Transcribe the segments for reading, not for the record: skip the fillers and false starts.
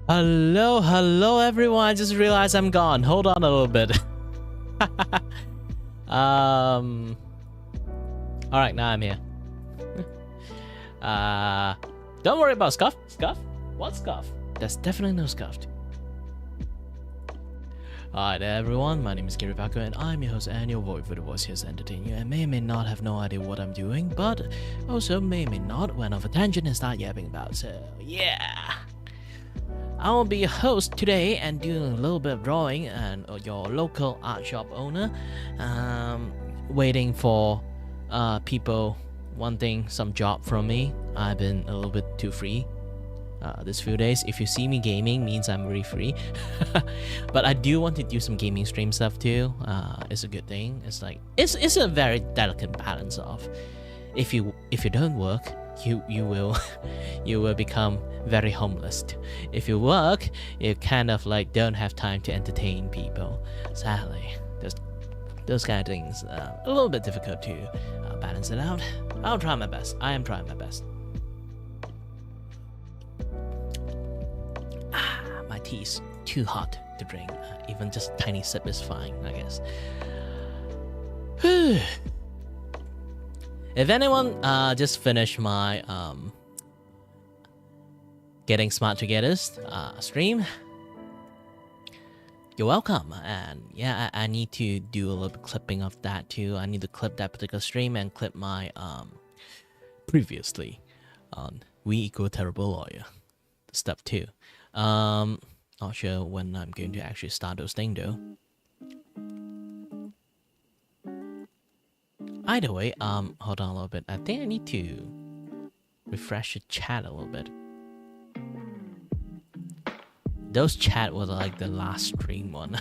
Hello everyone. I just realized I'm gone. Hold on a little bit. Alright, now I'm here. Don't worry about Scuff. Scuff? What Scuff? There's definitely no Scuff. Hi there everyone, my name is Gary Parker and I'm your host and your voice for the voice here to entertain you and may or may not have no idea what I'm doing, but also may or may not went off a tangent and start yapping about, so yeah. I will be your host today and doing a little bit of drawing and your local art shop owner, waiting for people wanting some job from me. I've been a little bit too free this few days. If you see me gaming, means I'm really free. But I do want to do some gaming stream stuff too. It's a good thing. It's like it's a very delicate balance of if you don't work, you will you will become very homeless. If you work, you kind of like don't have time to entertain people. Sadly, those kind of things a little bit difficult to balance it out. I'll try my best. I am trying my best. My tea's too hot to drink. Even just a tiny sip is fine, I guess. If anyone just finished my Getting Smart Together stream, you're welcome. And yeah, I need to do a little bit clipping of that too. I need to clip that particular stream and clip my previously on We Equal Terrible Lawyer stuff too. Not sure when I'm going to actually start those things though. Either way, hold on a little bit. I think I need to refresh the chat a little bit. Those chat was like the last stream one.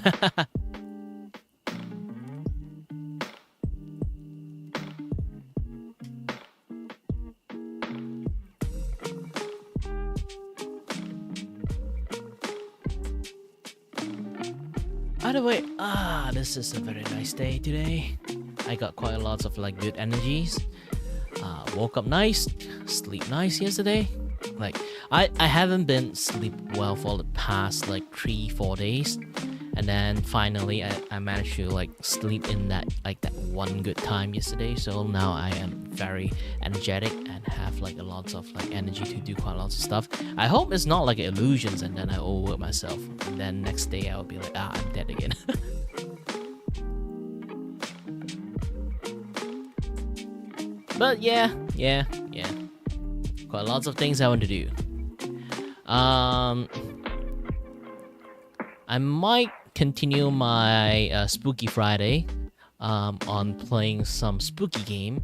Either way, this is a very nice day today. I got quite a lot of like good energies. Woke up nice, sleep nice yesterday. Like I haven't been sleep well for the past like 3-4 days, and then finally I managed to like sleep in that one good time yesterday. So now I am very energetic and have like a lot of like energy to do quite lots of stuff. I hope it's not like illusions and then I overwork myself and then next day I'll be like I'm dead again. But yeah. Quite lots of things I want to do. I might continue my Spooky Friday on playing some spooky game.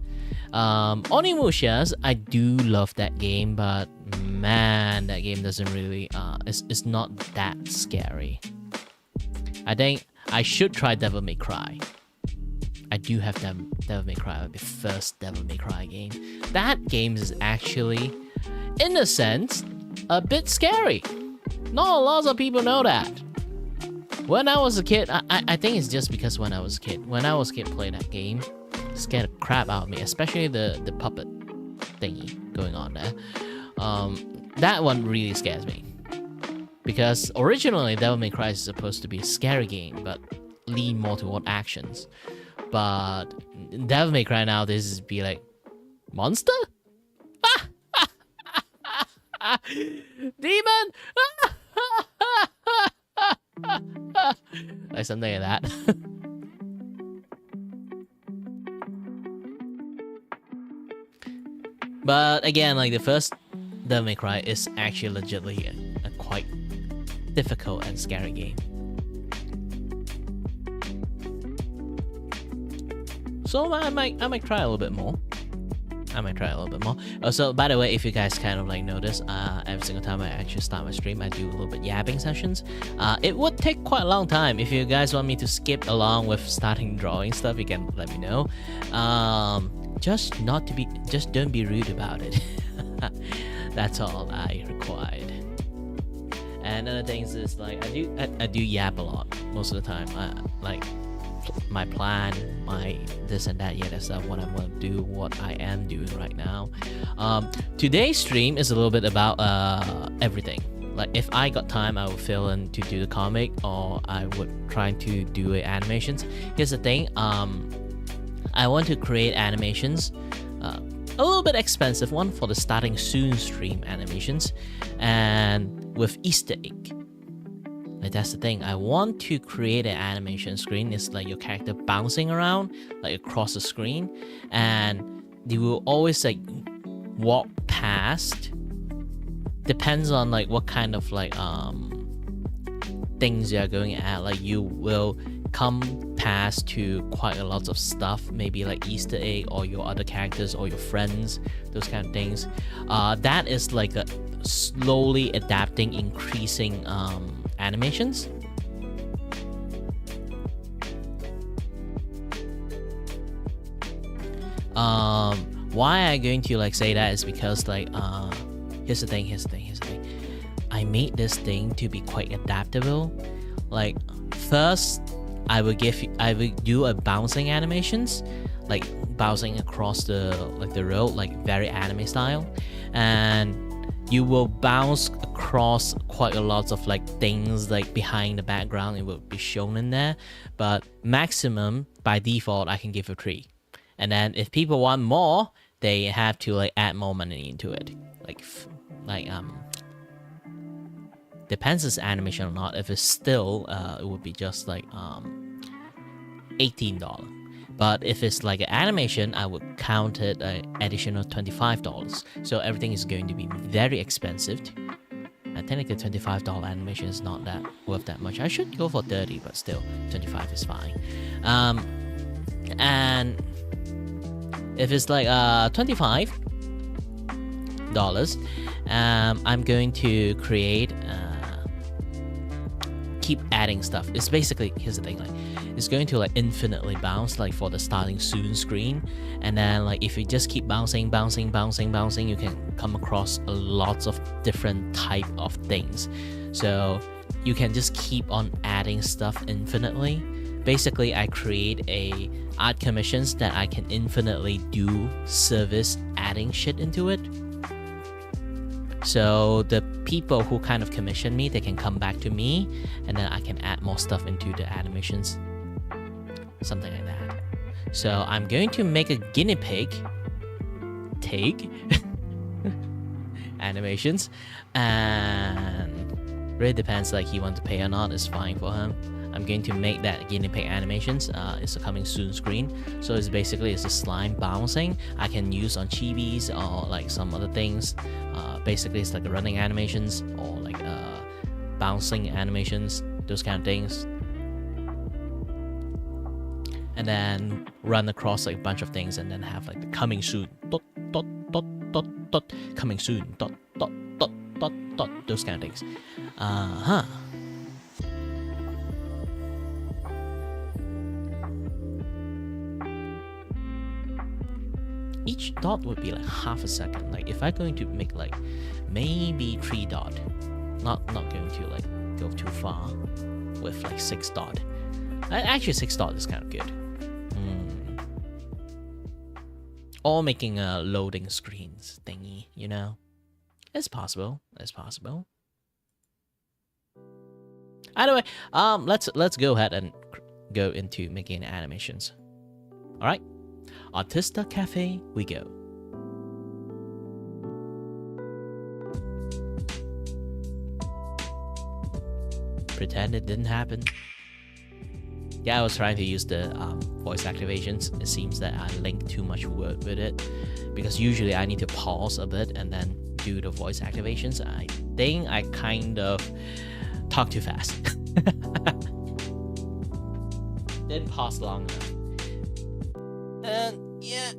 Onimusha's, I do love that game, but man, that game doesn't really it's not that scary. I think I should try Devil May Cry. I do have Devil May Cry, the first Devil May Cry game. That game is actually, in a sense, a bit scary. Not a lot of people know that. When I was a kid, I think it's just because when I was a kid. When I was a kid, playing that game, it scared the crap out of me, especially the puppet thingy going on there. That one really scares me. Because originally, Devil May Cry is supposed to be a scary game, but lean more toward actions. But Devil May Cry now, this is be like, monster? Demon? Like something like that. But again, like the first Devil May Cry is actually legitimately a quite difficult and scary game. So I might try a little bit more. Also, by the way, if you guys kind of like notice, every single time I actually start my stream, I do a little bit yapping sessions. It would take quite a long time. If you guys want me to skip along with starting drawing stuff, you can let me know. Just don't be rude about it. That's all I required. And other things is like I do yap a lot most of the time. Like my plan, my this and that, that stuff, what I'm gonna do, what I am doing right now. Today's stream is a little bit about everything. Like if I got time, I would fill in to do the comic, or I would try to do animations. Here's the thing, I want to create animations, a little bit expensive one for the starting soon stream animations, and with Easter egg. Like that's the thing, I want to create an animation screen. It's like your character bouncing around like across the screen, and you will always like walk past. Depends on like what kind of like things you are going at. Like you will come past to quite a lot of stuff, maybe like Easter egg or your other characters or your friends, those kind of things. That is like a slowly adapting, increasing animations. Why I'm going to like say that is because like here's the thing. I made this thing to be quite adaptable. Like first, I will do a bouncing animations, like bouncing across the road, like very anime style, and you will bounce across quite a lot of like things like behind the background. It will be shown in there, but maximum by default I can give a 3, and then if people want more, they have to like add more money into it. Like depends if it's animation or not. If it's still, it would be just like $18. But if it's like an animation, I would count it an additional $25. So everything is going to be very expensive. I think the $25 animation is not that worth that much. I should go for 30, but still 25 is fine. And if it's like $25, I'm going to create keep adding stuff. It's basically, here's the thing, like it's going to like infinitely bounce like for the starting soon screen, and then like if you just keep bouncing, you can come across a lots of different type of things. So you can just keep on adding stuff infinitely. Basically, I create a art commissions that I can infinitely do service adding shit into it. So the people who kind of commission me, they can come back to me, and then I can add more stuff into the animations, something like that. So I'm going to make a guinea pig take animations, and really depends like he wants to pay or not. It's fine for him. I'm going to make that guinea pig animations. It's a coming soon screen. So it's basically a slime bouncing. I can use on chibis or like some other things. Basically it's like running animations or like bouncing animations, those kind of things. And then run across like a bunch of things, and then have like the coming soon, dot dot dot dot dot, coming soon, dot dot dot dot dot, those kind of things. Each dot would be like half a second. Like if I'm going to make like maybe 3 dot, not going to like go too far with like 6 dot. Actually 6 dot is kind of good. Or making a loading screens thingy, you know? It's possible. It's possible. Anyway, let's go ahead and go into making animations. All right. Artista Cafe, we go. Pretend it didn't happen. Yeah, I was trying to use the voice activations. It seems that I linked too much word with it, because usually I need to pause a bit and then do the voice activations. I think I kind of talk too fast. Didn't pause long enough. And yeah.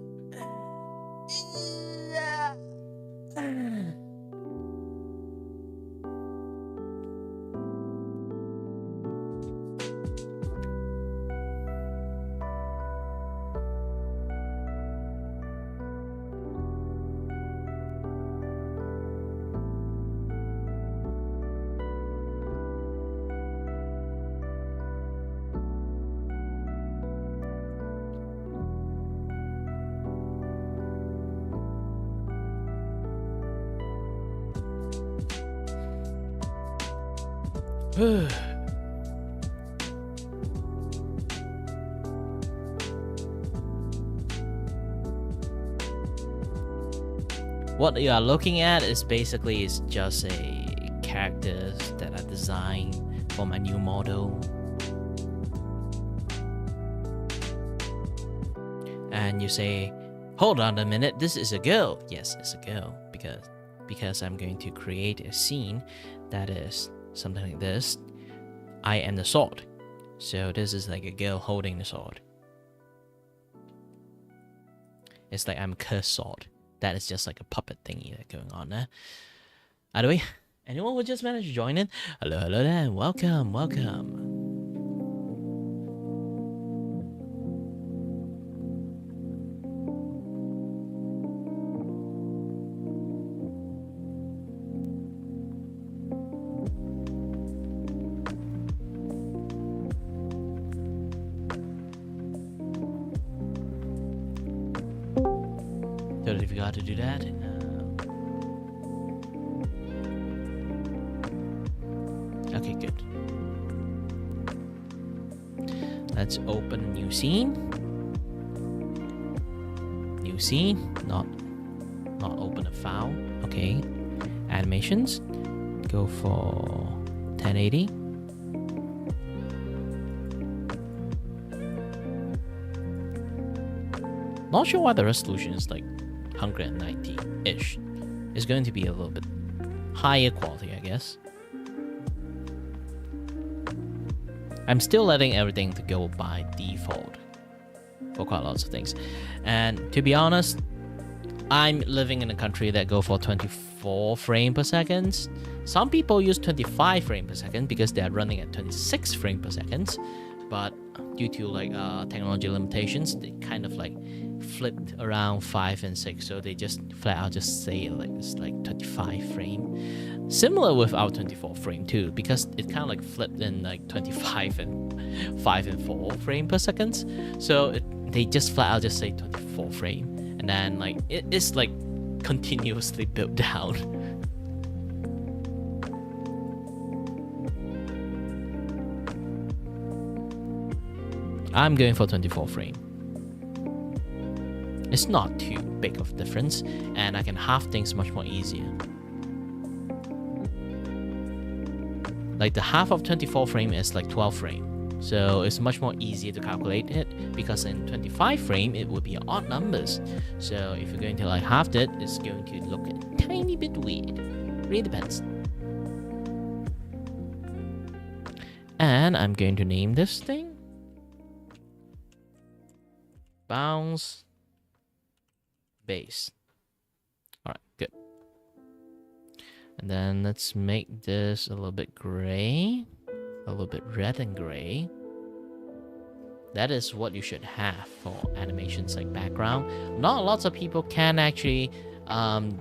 What you are looking at is basically just a characters that I designed for my new model. And you say, hold on a minute, this is a girl. Yes, it's a girl because I'm going to create a scene that is something like this. I am the sword. So this is like a girl holding the sword. It's like I'm a cursed sword. That is just like a puppet thingy that's going on there. Either way, anyone who just managed to join in? Hello, hello there. Welcome, welcome. Totally forgot to do that. Okay, good. Let's open a new scene. New scene. Not open a file. Okay. Animations. Go for 1080. Not sure why the resolution is like 190-ish. It's going to be a little bit higher quality, I guess. I'm still letting everything to go by default for quite lots of things. And to be honest, I'm living in a country that go for 24 frames per second. Some people use 25 frames per second because they are running at 26 frames per second. But due to like technology limitations, they kind of like flipped around 5 and 6, so they just flat out just say like it's like 25 frame. Similar with our 24 frame too, because it kind of like flipped in like 25 and 5 and 4 frame per second. So they just flat out just say 24 frame, and then like it's like continuously built down. I'm going for 24 frame. It's not too big of a difference, and I can halve things much more easier. Like the half of 24 frame is like 12 frame, so it's much more easier to calculate it, because in 25 frame it would be odd numbers. So if you're going to like halve it, it's going to look a tiny bit weird. Really depends. And I'm going to name this thing Bounce Base. Alright, good. And then let's make this a little bit gray, a little bit red and gray. That is what you should have for animations like background. Not lots of people can actually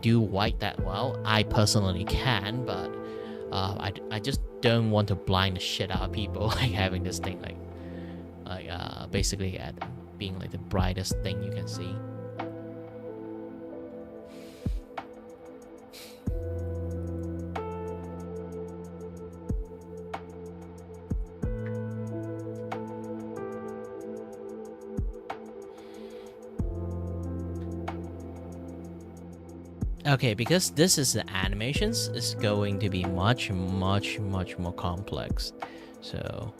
do white that well. I personally can, but I just don't want to blind the shit out of people like having this thing like basically at being like the brightest thing you can see. Okay, because this is the animations, it's going to be much more complex. So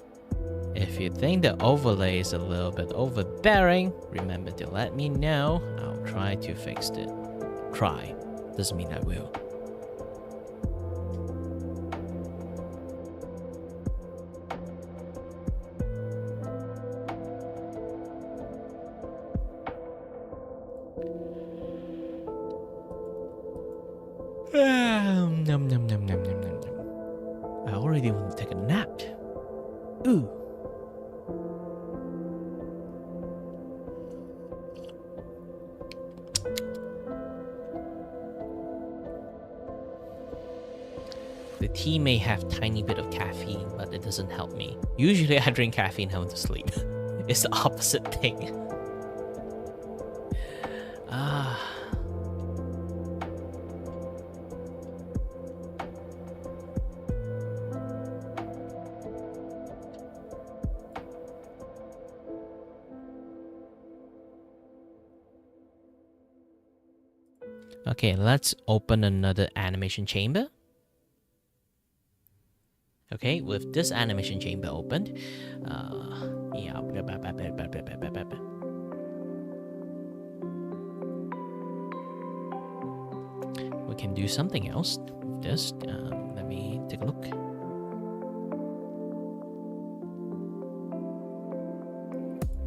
if you think the overlay is a little bit overbearing, remember to let me know. I'll try to fix it. Try. Doesn't mean I will. Nom, nom, nom, nom, nom, nom, nom. I already want to take a nap. Ooh. The tea may have tiny bit of caffeine, but it doesn't help me. Usually I drink caffeine when I want to sleep. It's the opposite thing. Okay, let's open another animation chamber. Okay, with this animation chamber opened, yeah, we can do something else with this. Let me take a look.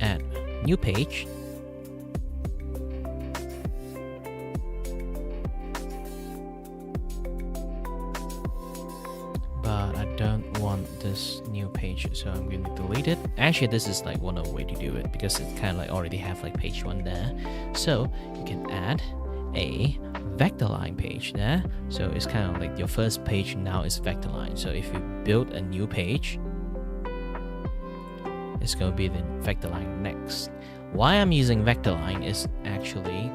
Add new page. But I don't want this new page, so I'm going to delete it. Actually, this is like one of the way to do it because it kind of like already have like page 1 there. So you can add a vector line page there. So it's kind of like your first page now is vector line. So if you build a new page, it's going to be the vector line next. Why I'm using vector line is actually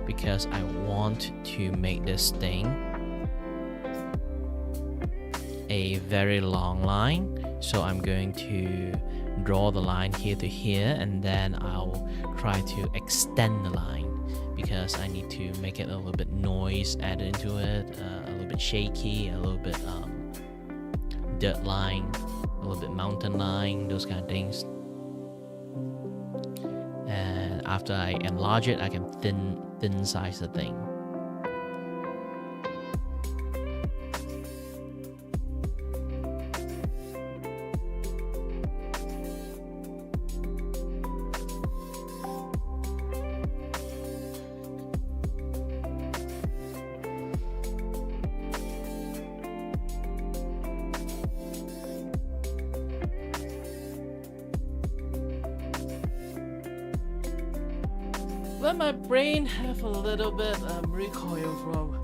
because I want to make this thing a very long line. So I'm going to draw the line here to here, and then I'll try to extend the line because I need to make it a little bit noise added into it, a little bit shaky, a little bit dirt line, a little bit mountain line, those kind of things. And after I enlarge it, I can thin size the thing. Let my brain have a little bit recoil from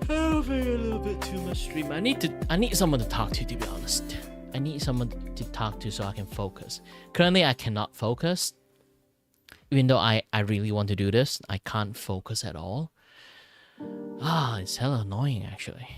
having a little bit too much stream. I need someone to talk to be honest. I need someone to talk to so I can focus. Currently I cannot focus. Even though I really want to do this, I can't focus at all. It's hella annoying actually.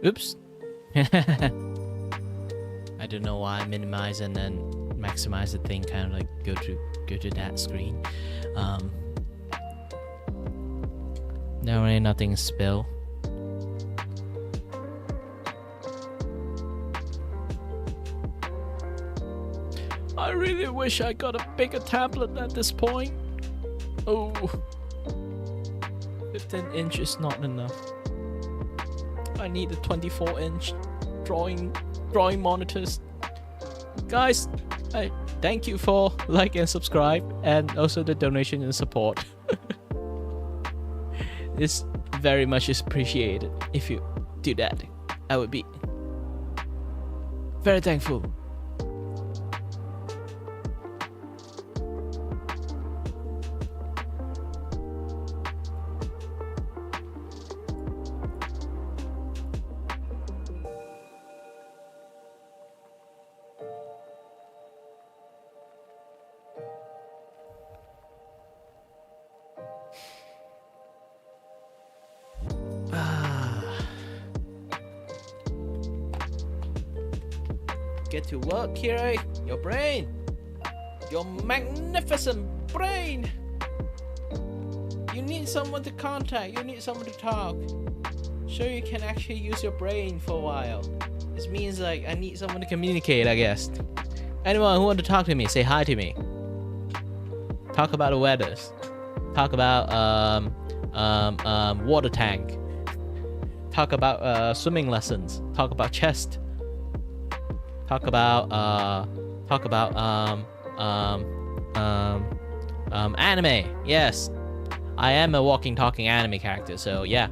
Oops. I don't know why I minimize and then maximize the thing, kind of like go to that screen. No, really nothing spill. I really wish I got a bigger tablet at this point. Oh, 15 inch is not enough. I need a 24-inch drawing monitors. Guys, I thank you for like and subscribe, and also the donation and support. It's very much appreciated. If you do that, I would be very thankful. Get to work, Kira. Your brain. Your magnificent brain. You need someone to contact. You need someone to talk. So you can actually use your brain for a while. This means like I need someone to communicate, I guess. Anyone who want to talk to me, say hi to me. Talk about the weathers. Talk about water tank. Talk about swimming lessons. Talk about chest. Talk about anime. Yes, I am a walking, talking anime character. So yeah.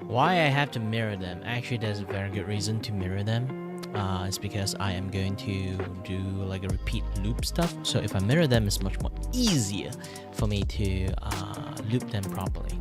Why I have to mirror them? Actually, there's a very good reason to mirror them. It's because I am going to do like a repeat loop stuff. So if I mirror them, it's much more easier for me to loop them properly.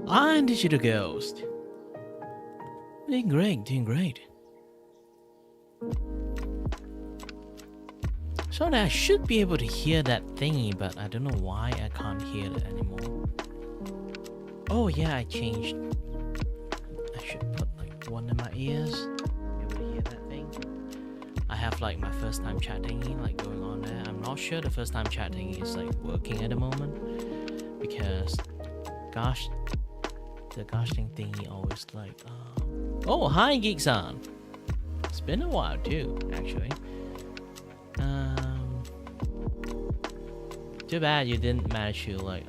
I'm Digital Ghost. Doing great, doing great. So that I should be able to hear that thingy, but I don't know why I can't hear it anymore. Oh yeah, I changed. I should put like one in my ears. Be able to hear that thing. I have like my first time chat thingy like going on there. I'm not sure the first time chat thingy is like working at the moment because gosh, the gosh thing thingy always like oh hi Geek-san. It's been a while too actually. Too bad you didn't manage to like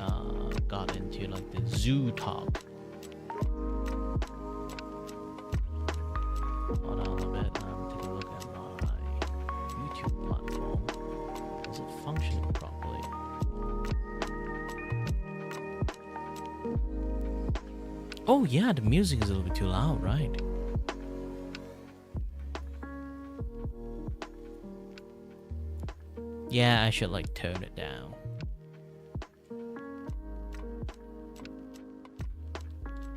got into like the zoo talk. Hold on a little bit. Take a look at my YouTube platform. Is it functioning properly? Oh yeah, the music is a little bit too loud, right? Yeah, I should like turn it down.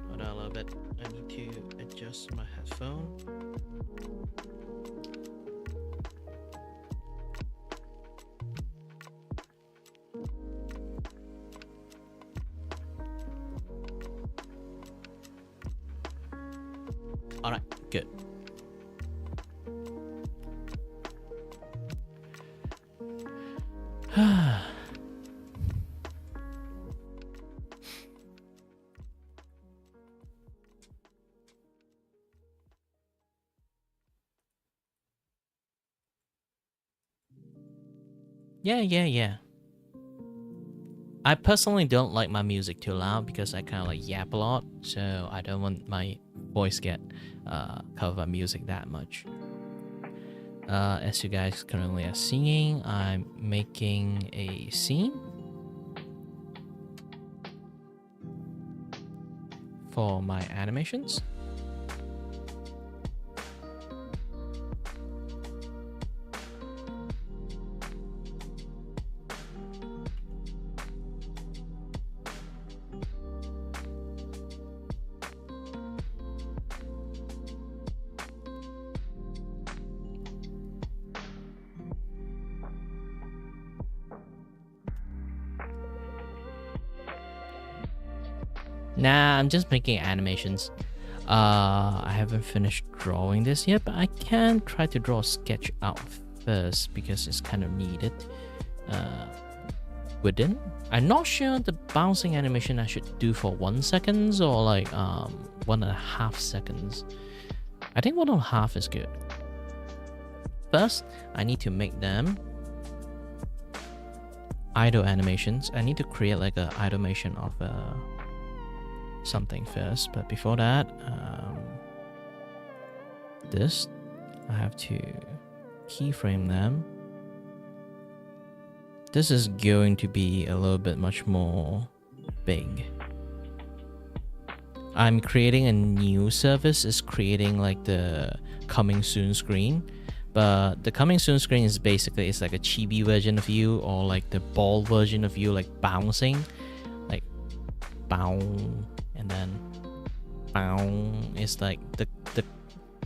Hold on a little bit. I need to adjust my headphone. All right, good. Yeah. I personally don't like my music too loud because I kind of like yap a lot, so I don't want my voice get covered by music that much. As you guys currently are seeing, I'm making a scene for my animations. Nah, I'm just making animations. I haven't finished drawing this yet, but I can try to draw a sketch out first because it's kind of needed within. I'm not sure the bouncing animation I should do for 1 second or like 1.5 seconds. I think 1.5 is good. First, I need to make them idle animations. I need to create like a idle animation of something first, but before that, this I have to keyframe them. This is going to be a little bit much more big. I'm creating a new service. It's creating like the coming soon screen, but the coming soon screen is basically it's like a chibi version of you or like the ball version of you, like bouncing, like bow. And then it's like the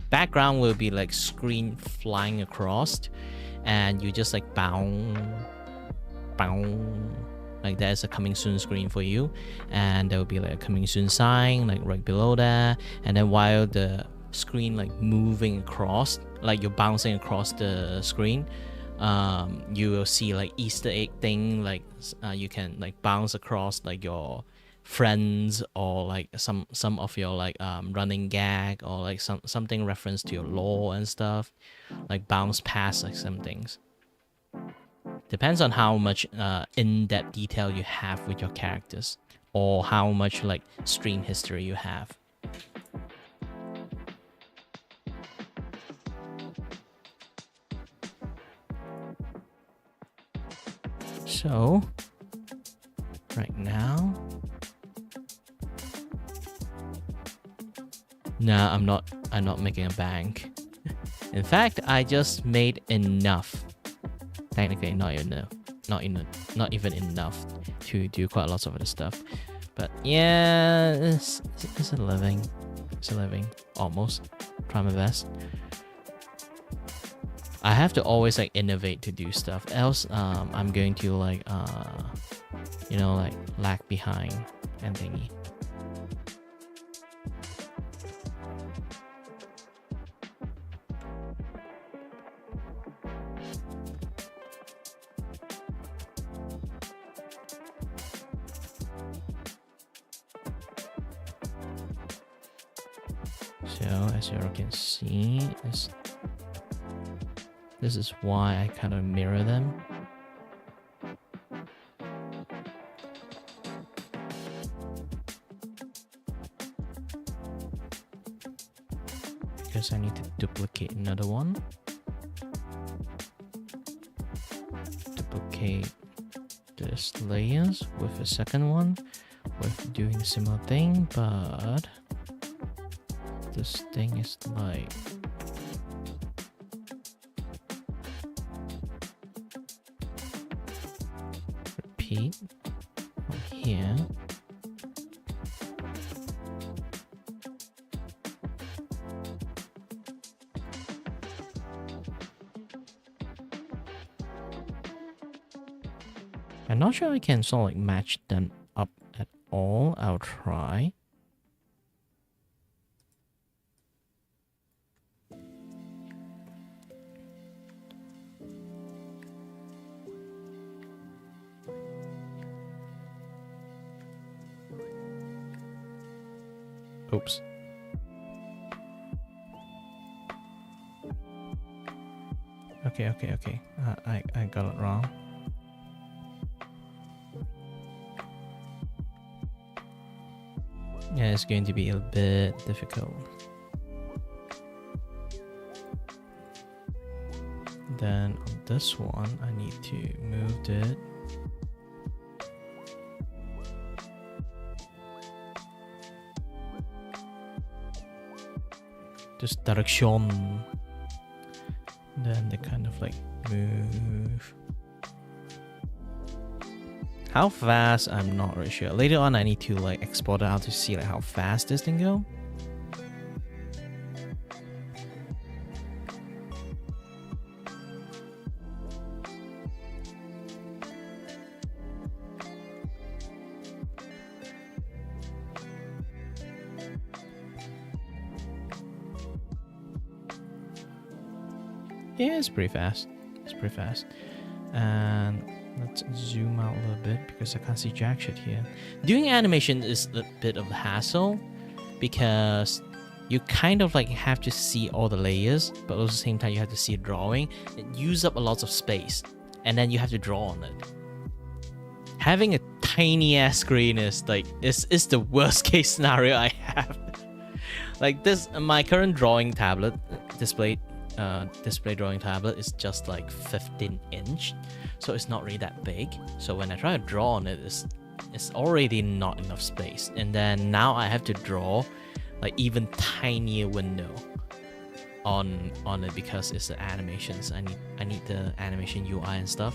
background will be like screen flying across and you just like like there's a coming soon screen for you, and there will be like a coming soon sign like right below there, and then while the screen like moving across, like you're bouncing across the screen, you will see like Easter egg thing, like you can like bounce across like your friends or like some of your like running gag or like something reference to your lore and stuff, like bounce past like some things. Depends on how much in-depth detail you have with your characters or how much like stream history you have. So right now, nah, I'm not making a bank. In fact, I just made enough. Technically, not even enough to do quite a lot of other stuff. But yeah, it's a living. It's a living. Almost. Try my best. I have to always like innovate to do stuff. Else, I'm going to like, you know, like lag behind and thingy. So as you can see, this is why I kind of mirror them. Because I need to duplicate another one. Duplicate this layers with a second one with doing a similar thing, but this thing is like repeat from here. I'm not sure I can sort of like match them up at all. I'll try. Oops. Okay. I got it wrong. Yeah, it's going to be a bit difficult. Then on this one, I need to move it. This direction. Then they kind of like move. How fast? I'm not really sure. Later on, I need to like export it out to see like how fast this thing go. Yeah, it's pretty fast. It's pretty fast. And let's zoom out a little bit because I can't see jack shit here. Doing animation is a bit of a hassle because you kind of like have to see all the layers, but at the same time you have to see a drawing. It uses up a lot of space, and then you have to draw on it. Having a tiny ass screen is like is the worst case scenario I have. Like this, my current drawing tablet display drawing tablet is just like 15-inch, so it's not really that big. So when I try to draw on it, it's already not enough space, and then now I have to draw like even tinier window on it because it's the animations. I need the animation UI and stuff.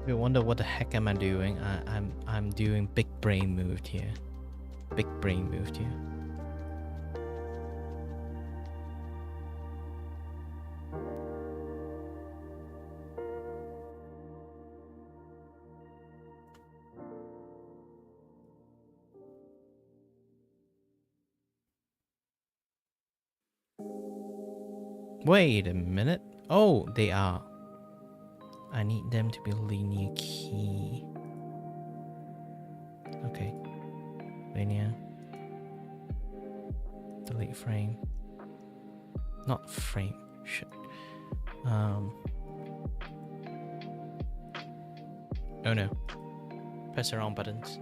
You wonder what the heck am I doing? I'm doing big brain moved here. Big brain moved here. Wait a minute. Oh, they are. I need them to be linear key. Okay. Linear. Delete frame. Not frame. Shit. Oh no. Press the wrong buttons.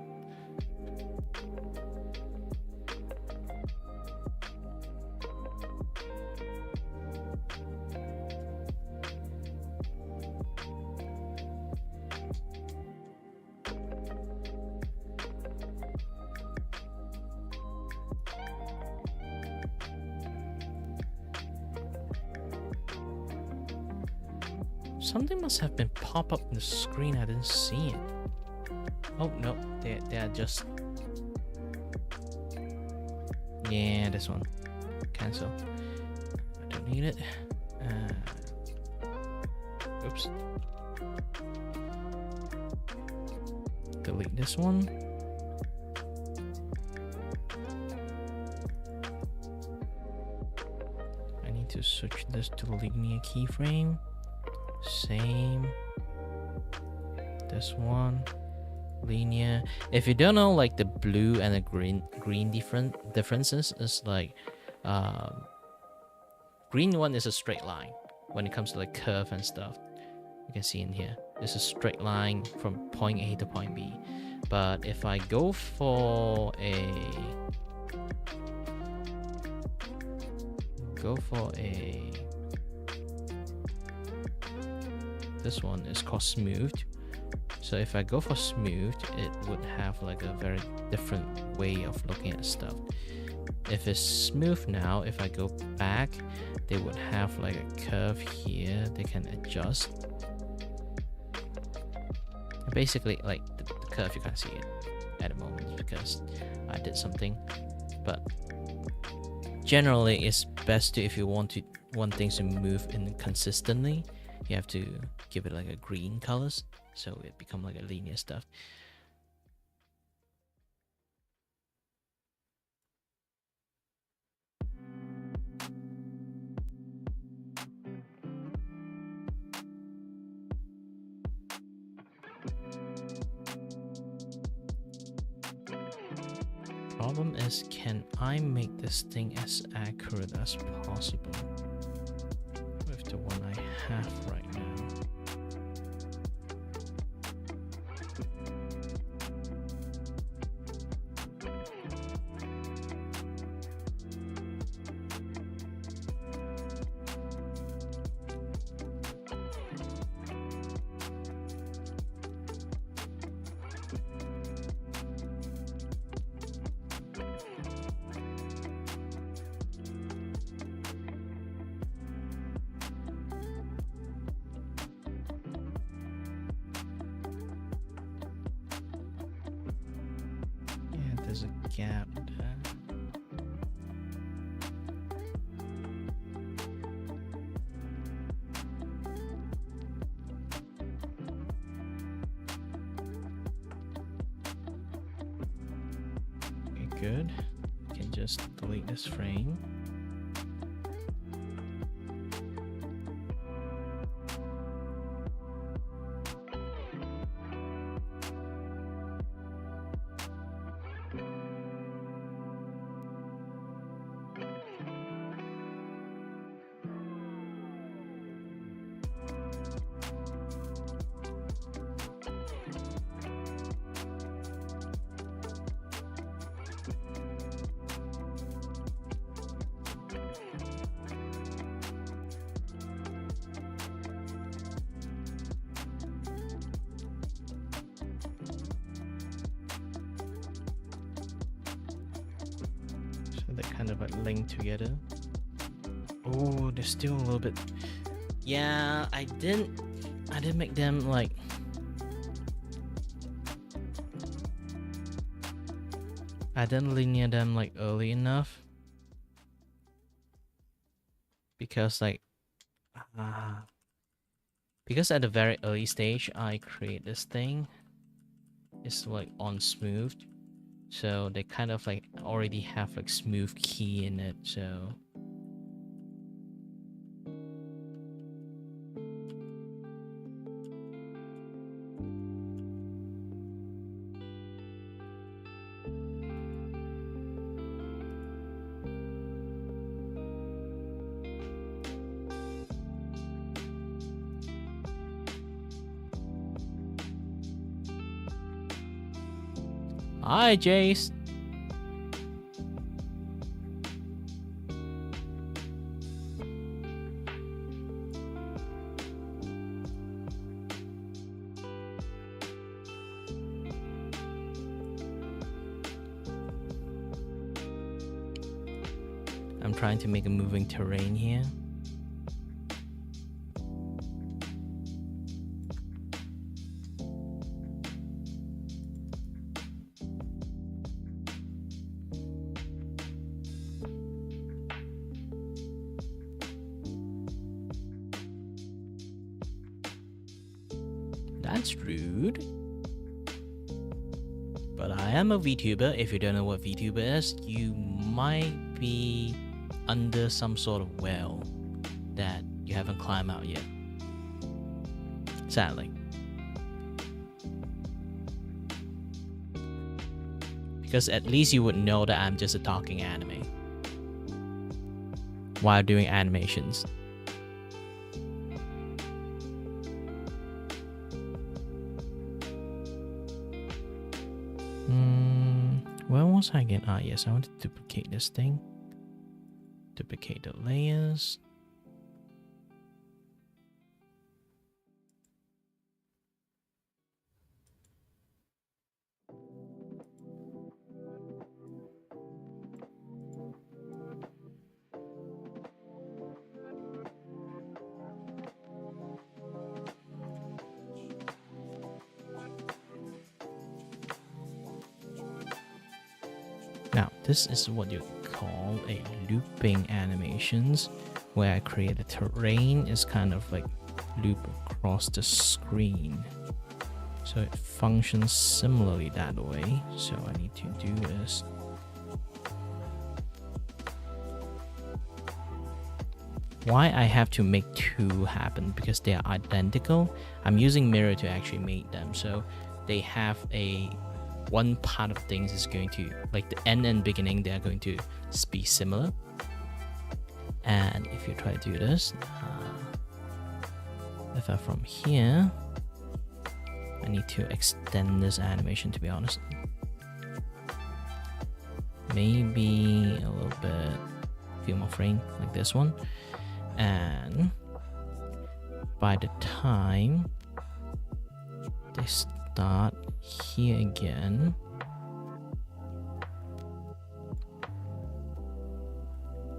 Something must have been pop up on the screen. I didn't see it. Oh no, they are just. Yeah, this one. Cancel. I don't need it. Oops. Delete this one. I need to switch this to linear keyframe. Same. This one. Linear. If you don't know, like the blue and the green differences is like green one is a straight line when it comes to like curve and stuff. You can see in here. It's a straight line from point A to point B. But if I go for this one is called smooth. So if I go for smooth, it would have like a very different way of looking at stuff. If it's smooth now, if I go back, they would have like a curve here. They can adjust. Basically, like the curve, you can't see it at the moment because I did something. But generally, it's best to, if you want things to move in consistently, you have to give it like a green colors, so it become like a linear stuff. Problem is, can I make this thing as accurate as possible with the one I have right now? There's a gap there. Okay, good. You can just delete this frame. They kind of like link together. Oh, they're still a little bit. Yeah, I didn't make them like I didn't linear them like early enough because like because at the very early stage I create this thing. It's like on smooth, so they kind of like already have like smooth key in it, so hi Jace. I'm trying to make a moving terrain here. That's rude. But I am a Vtuber. If you don't know what Vtuber is, you might be under some sort of well that you haven't climbed out yet. Sadly. Because at least you would know that I'm just a talking anime while doing animations. Where was I again? Ah, yes, I want to duplicate this thing. Duplicate the layers. Now, this is what you call a looping animations, where I create a terrain is kind of like loop across the screen. So it functions similarly that way. So I need to do this. Why I have to make two happen? Because they are identical. I'm using mirror to actually make them. So they have a one part of things is going to, like the end and beginning, they are going to be similar. And if you try to do this, if I from here, I need to extend this animation, to be honest. Maybe a little bit, a few more frames like this one. And by the time they start here again,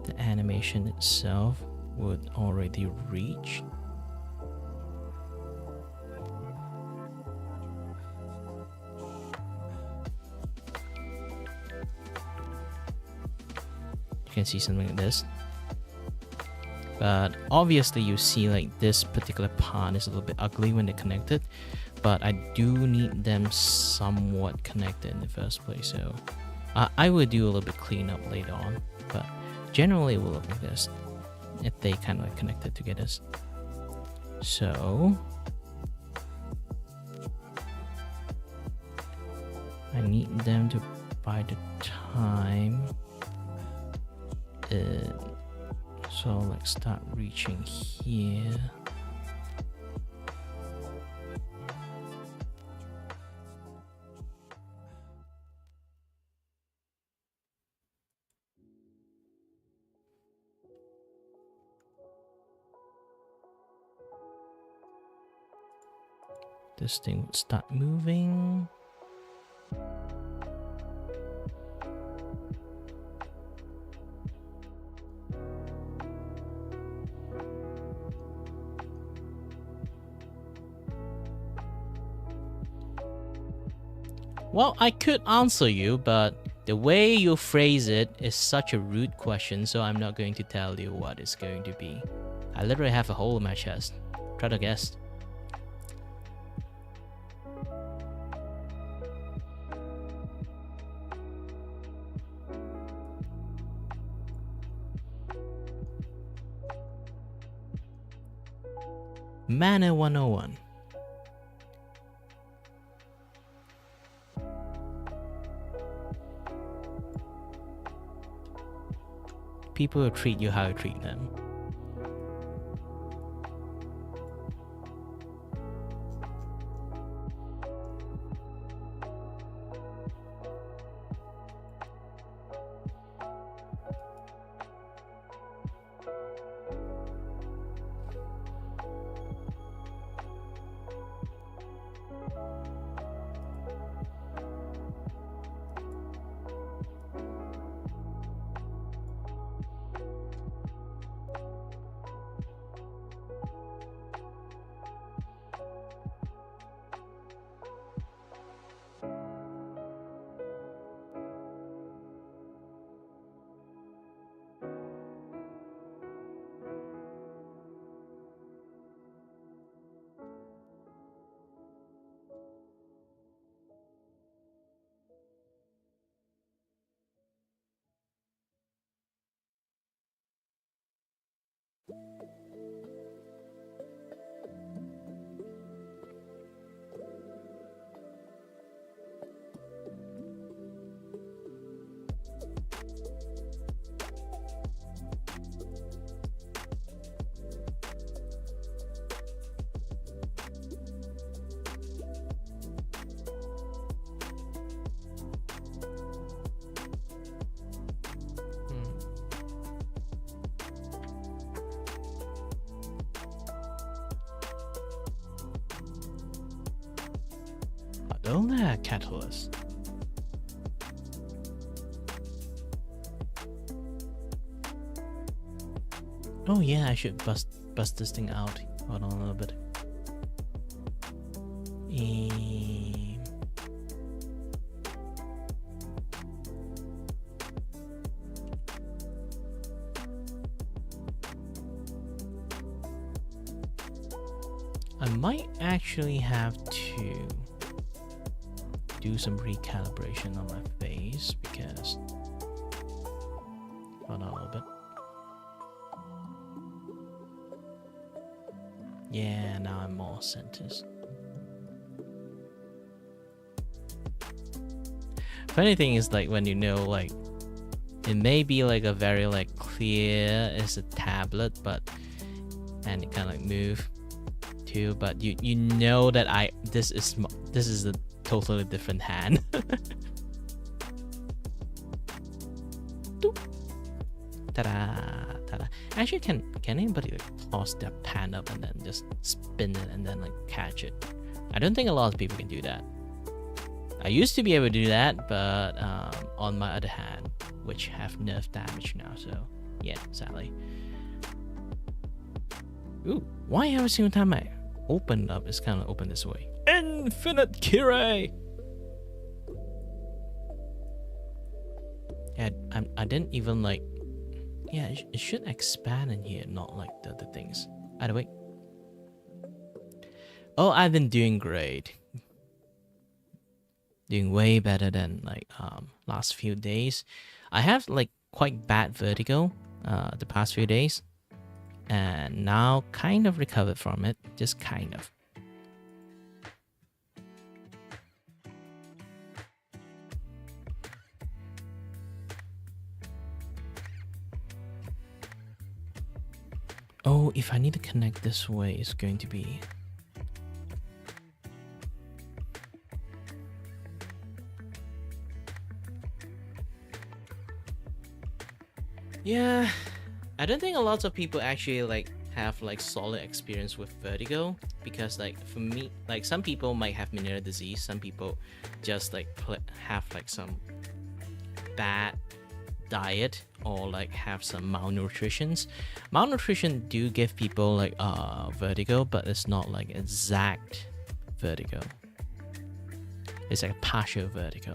the animation itself would already reach. You can see something like this. But obviously you see like this particular part is a little bit ugly when they're connected, but I do need them somewhat connected in the first place, so I will do a little bit cleanup later on, but generally it will look like this if they kind of like connected together. So I need them to, by the time so like start reaching here. This thing would start moving. Well, I could answer you, but The way you phrase it is such a rude question, so I'm not going to tell you what it's going to be. I literally have a hole in my chest. Try to guess. Manner 101. People will treat you how you treat them. Don't that catalyst? Oh yeah, I should bust this thing out. Hold on a little bit. I might actually have to do some recalibration on my face because hold on a little bit. Yeah, now I'm more centered. Funny thing is, like, when you know, like, it may be like a very like clear as a tablet, but and it kind of like move too, but you know that this is a totally different hand. Ta-da, ta-da. Actually, can anybody like toss their pan up and then just spin it and then like catch it? I don't think a lot of people can do that. I used to be able to do that, but on my other hand, which have nerve damage now, so yeah, sadly. Ooh, why every single time I open up, it's kind of open this way? Infinite Kirei! Yeah, I didn't even like... Yeah, it should expand in here, not like the other things. Either way. Oh, I've been doing great. Doing way better than like last few days. I have like quite bad vertigo the past few days. And now kind of recovered from it. Just kind of. Oh, if I need to connect this way, it's going to be... Yeah, I don't think a lot of people actually like have like solid experience with vertigo, because like for me, like some people might have Meniere disease, some people just like have like some bad diet or like have some malnutritions. Malnutrition do give people like vertigo, but it's not like exact vertigo. It's like a partial vertigo.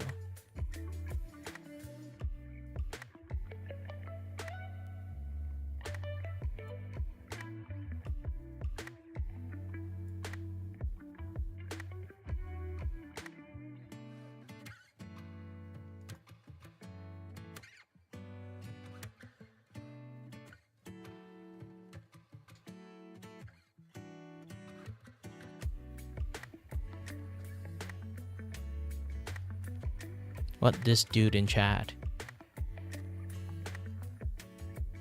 What, this dude in chat?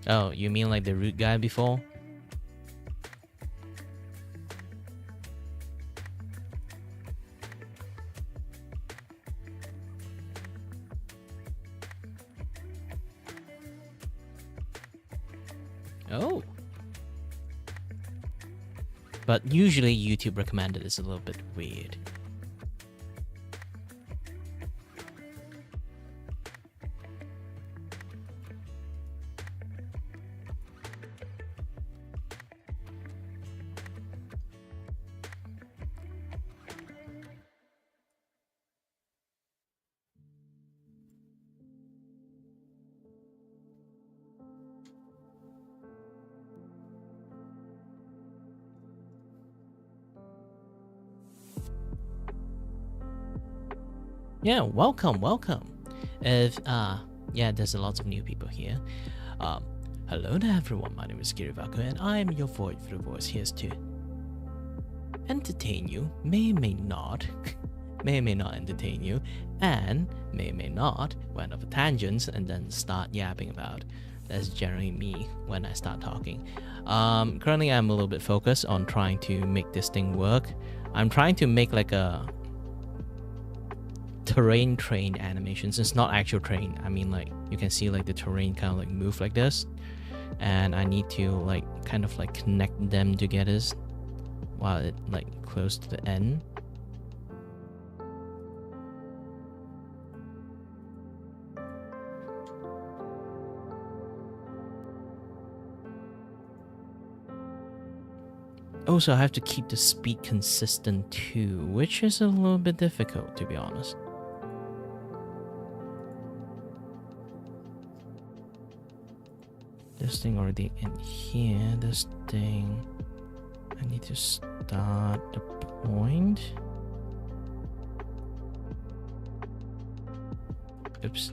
Oh, you mean like the rude guy before? Oh. But usually YouTube recommended is a little bit weird. Yeah, welcome. If yeah, there's a lot of new people here. Hello there everyone, my name is Kirivako and I am your voice for the voice here to entertain you, may or may not, may or may not entertain you, and may or may not went off a tangents and then start yapping about. That's generally me when I start talking. Currently I'm a little bit focused on trying to make this thing work. I'm trying to make like a terrain train animations. It's not actual train. I mean, like, you can see like the terrain kind of like move like this, and I need to like kind of like connect them together while it like close to the end. Also, I have to keep the speed consistent too, which is a little bit difficult, to be honest. This thing already in here. This thing, I need to start the point. Oops.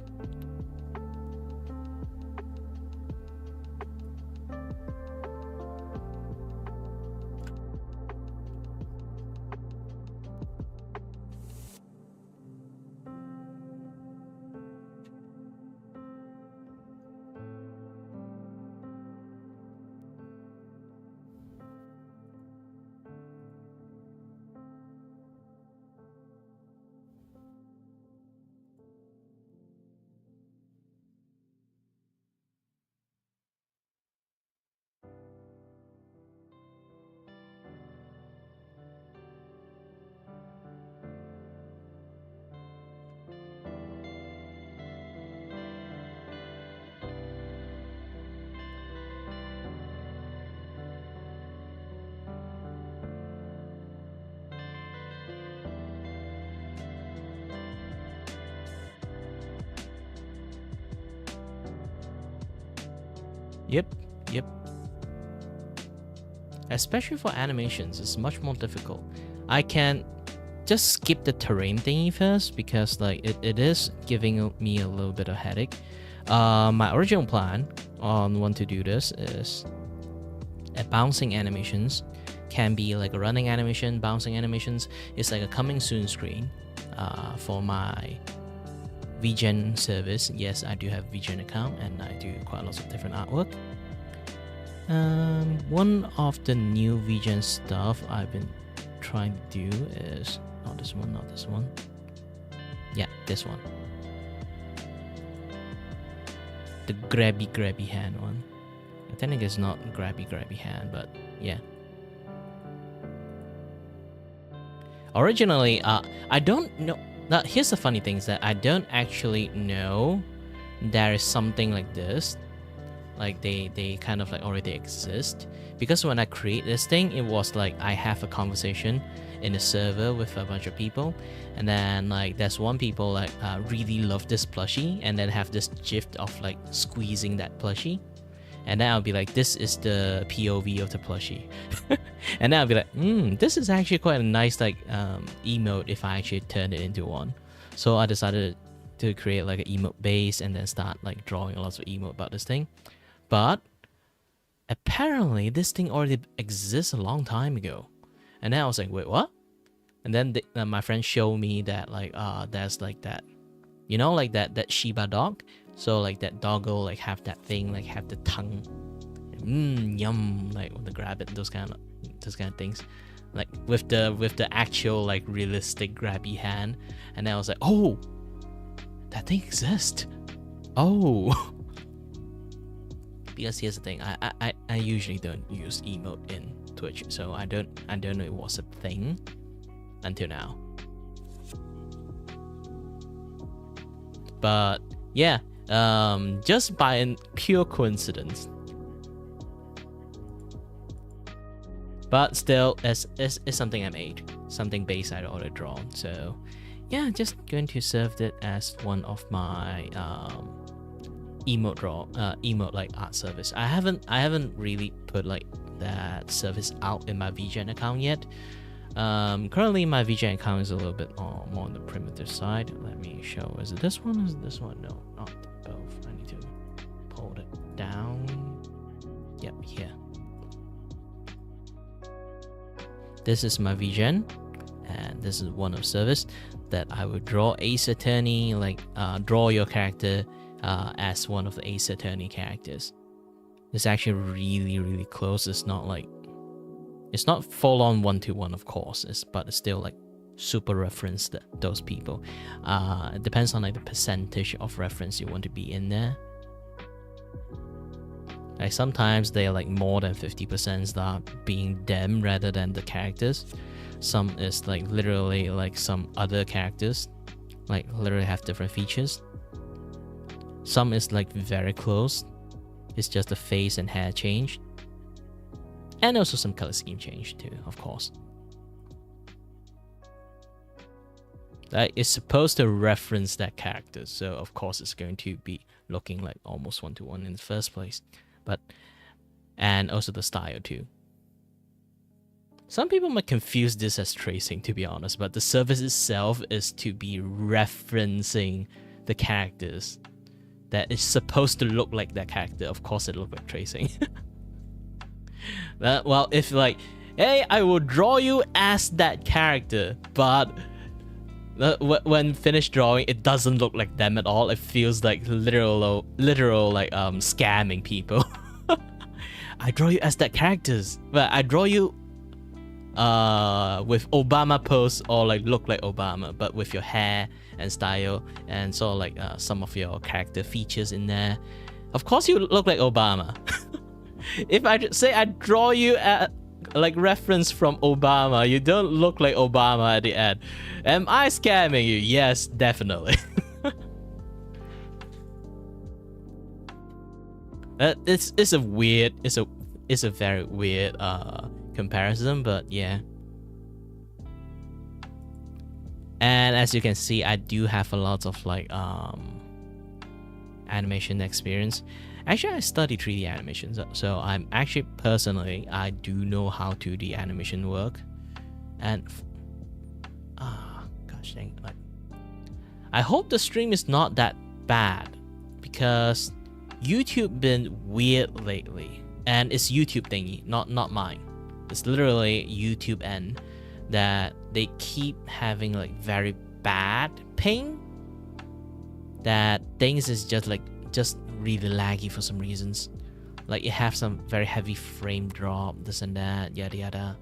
Yep. Especially for animations, it's much more difficult. I can just skip the terrain thingy first because like it is giving me a little bit of headache. My original plan on when to do this is a bouncing animations can be like a running animation, bouncing animations. It's like a coming soon screen for my Vgen service. Yes, I do have Vgen account and I do quite lots of different artwork. One of the new Vgen stuff I've been trying to do is not this one. Yeah, this one. The grabby hand one. I think it's not grabby hand, but yeah. Originally, I don't know. Now, here's the funny thing is that I don't actually know there is something like this. Like they kind of like already exist, because when I create this thing, it was like I have a conversation in a server with a bunch of people, and then like there's one people like really love this plushie and then have this gif of like squeezing that plushie, and then I'll be like, this is the POV of the plushie. And then I'll be like, this is actually quite a nice like emote if I actually turn it into one. So I decided to create like an emote base and then start like drawing lots of emote about this thing. But apparently this thing already exists a long time ago. And then I was like, wait, what? And then my friend showed me that like there's like that, You know, like that Shiba dog. So like that doggo like have that thing, like have the tongue, yum, like when they grab it, those kind of things, like with the actual like realistic grabby hand. And then I was like, oh, that thing exists. Oh. Because here's the thing, I usually don't use emote in Twitch, so I don't know it was a thing until now. But yeah, just by a pure coincidence. But still, it's something I made, something base I'd already drawn. So yeah, just going to serve it as one of my emote like art service. I haven't really put like that service out in my Vgen account yet. Currently my Vgen account is a little bit more on the primitive side. Let me show. Is it this one? Is it this one? No, not both. I need to pull it down. Yep, here. This is my Vgen, and this is one of service that I would draw Ace Attorney, like draw your character as one of the Ace Attorney characters. It's actually really close. It's not like, it's not full on 1-to-1, of course, but it's still like super referenced those people. It depends on like the percentage of reference you want to be in there. Like sometimes they're like more than 50% start being them rather than the characters. Some is like literally like some other characters, like literally have different features. Some is like very close. It's just the face and hair change. And also some color scheme change too, of course. Like it's supposed to reference that character, so of course it's going to be looking like almost 1-to-1 in the first place. But, and also the style too. Some people might confuse this as tracing, to be honest, but the service itself is to be referencing the characters that is supposed to look like that character. Of course it looks like tracing. Well, if like, hey, I will draw you as that character, but when finished drawing, it doesn't look like them at all. It feels like literal like scamming people. I draw you as that characters, but I draw you with Obama pose or like look like Obama, but with your hair and style and sort of like some of your character features in there. Of course you look like Obama. If I say I draw you at like reference from Obama, you don't look like Obama at the end. Am I scamming you? Yes, definitely. It's a very weird comparison, but yeah. And as you can see, I do have a lot of like animation experience. Actually, I study 3D animations, so I'm actually personally, I do know how 2D animation work. And gosh dang, like, I hope the stream is not that bad, because YouTube been weird lately, and it's YouTube thingy, not mine. It's literally YouTube end that they keep having like very bad ping. That things is just really laggy for some reasons. Like it have some very heavy frame drop, this and that, yada yada.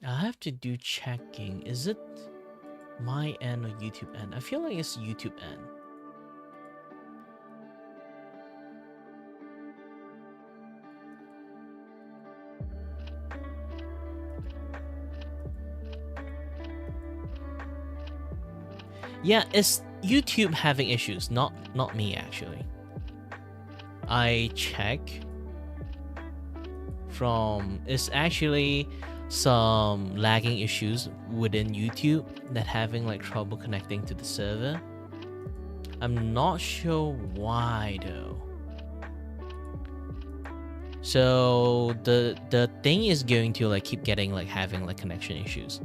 I have to do checking. Is it my end or YouTube end? I feel like it's YouTube end. Yeah, it's YouTube having issues, not me actually. I check from, it's actually some lagging issues within YouTube that having like trouble connecting to the server. I'm not sure why though. So the thing is going to like keep getting like having like connection issues.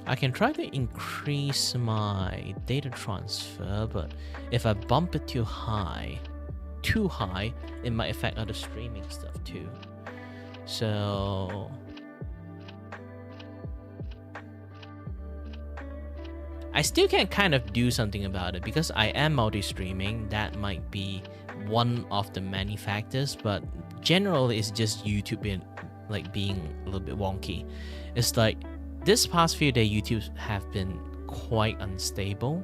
I can try to increase my data transfer, but if I bump it too high, it might affect other streaming stuff too. So I still can kind of do something about it because I am multi-streaming. That might be one of the many factors, but generally it's just YouTube being a little bit wonky. It's like this past few days YouTube have been quite unstable,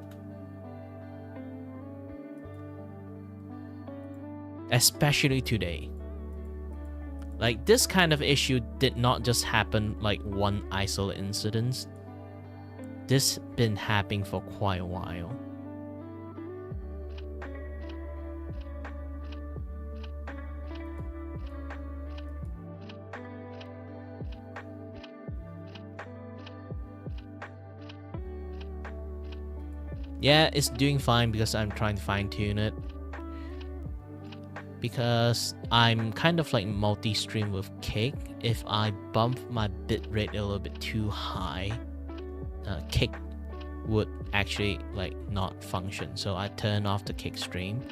especially today. Like this kind of issue did not just happen like one isolated incident. This been happening for quite a while. Yeah, it's doing fine because I'm trying to fine-tune it. Because I'm kind of like multi-stream with Kick. If I bump my bitrate a little bit too high, Kick would actually like not function. So I turn off the Kick stream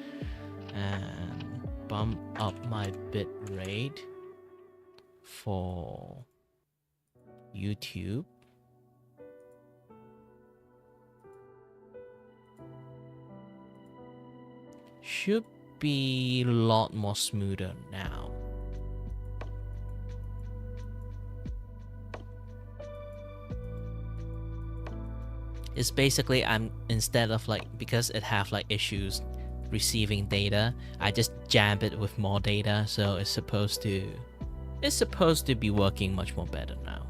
and bump up my bitrate for YouTube. Should be a lot more smoother now. It's basically instead of like, because it have like issues receiving data, I just jam it with more data, so it's supposed to be working much more better now.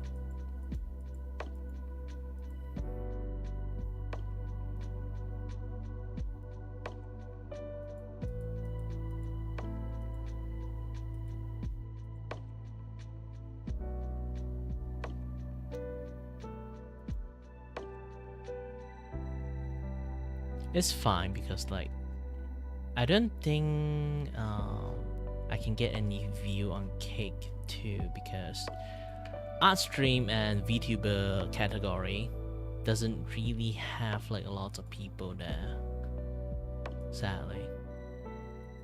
It's fine because like I don't think I can get any view on Cake too, because art stream and Vtuber category doesn't really have like a lot of people there, sadly.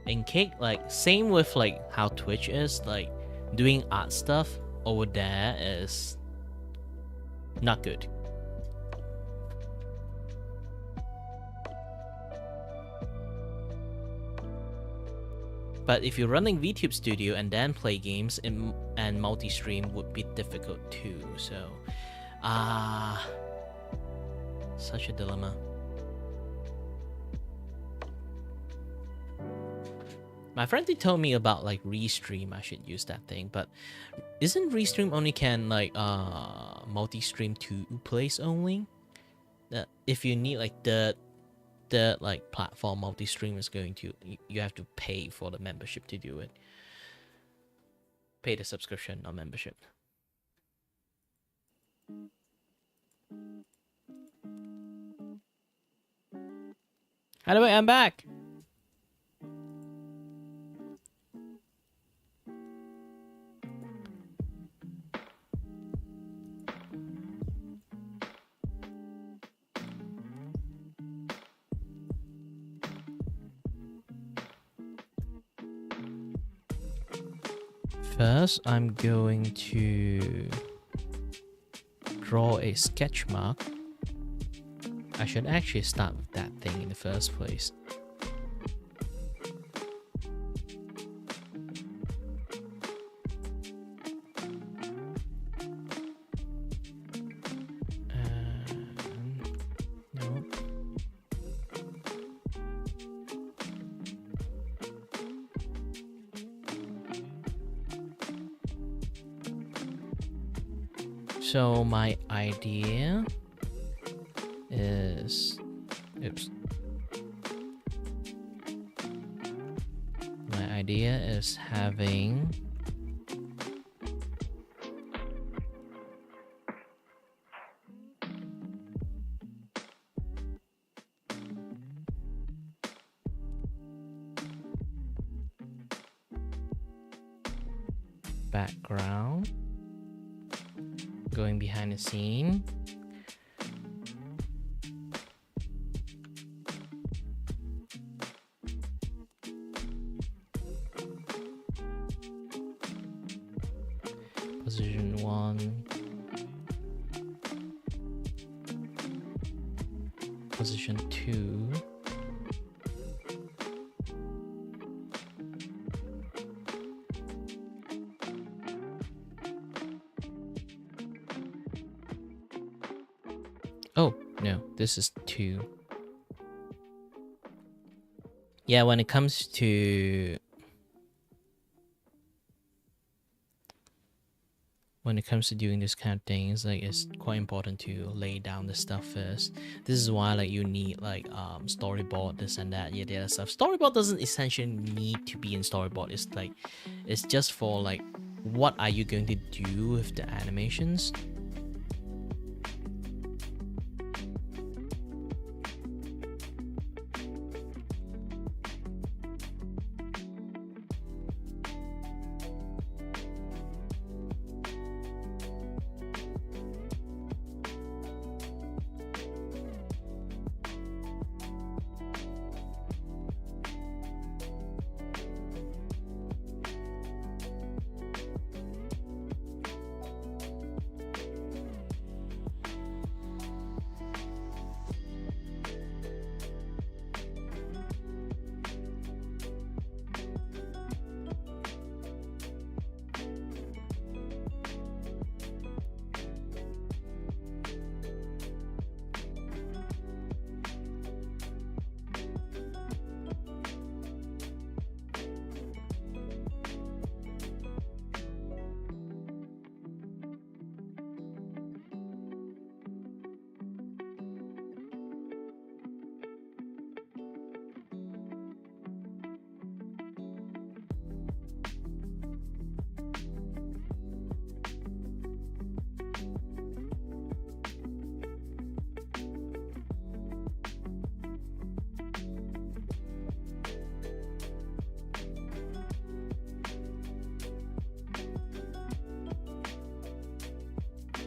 In Cake, like same with like how Twitch is, like doing art stuff over there is not good. But if you're running VTube Studio and then play games and multi-stream would be difficult too. So, such a dilemma. My friend did told me about like Restream. I should use that thing, but isn't Restream only can like multi-stream to place only? If you need like the like platform multi-stream is going to, you have to pay for the membership to do it. Pay the subscription, not membership. By the way, I'm back. First, I'm going to draw a sketch mark. I should actually start with that thing in the first place. Nope. So my idea is, my idea is having background going behind the scene, position 1, position 2. Oh, no, this is 2. Yeah, when it comes to doing this kind of thing, it's quite important to lay down the stuff first. This is why you need storyboard, this and that, the other stuff. Storyboard doesn't essentially need to be in storyboard. It's just for what are you going to do with the animations.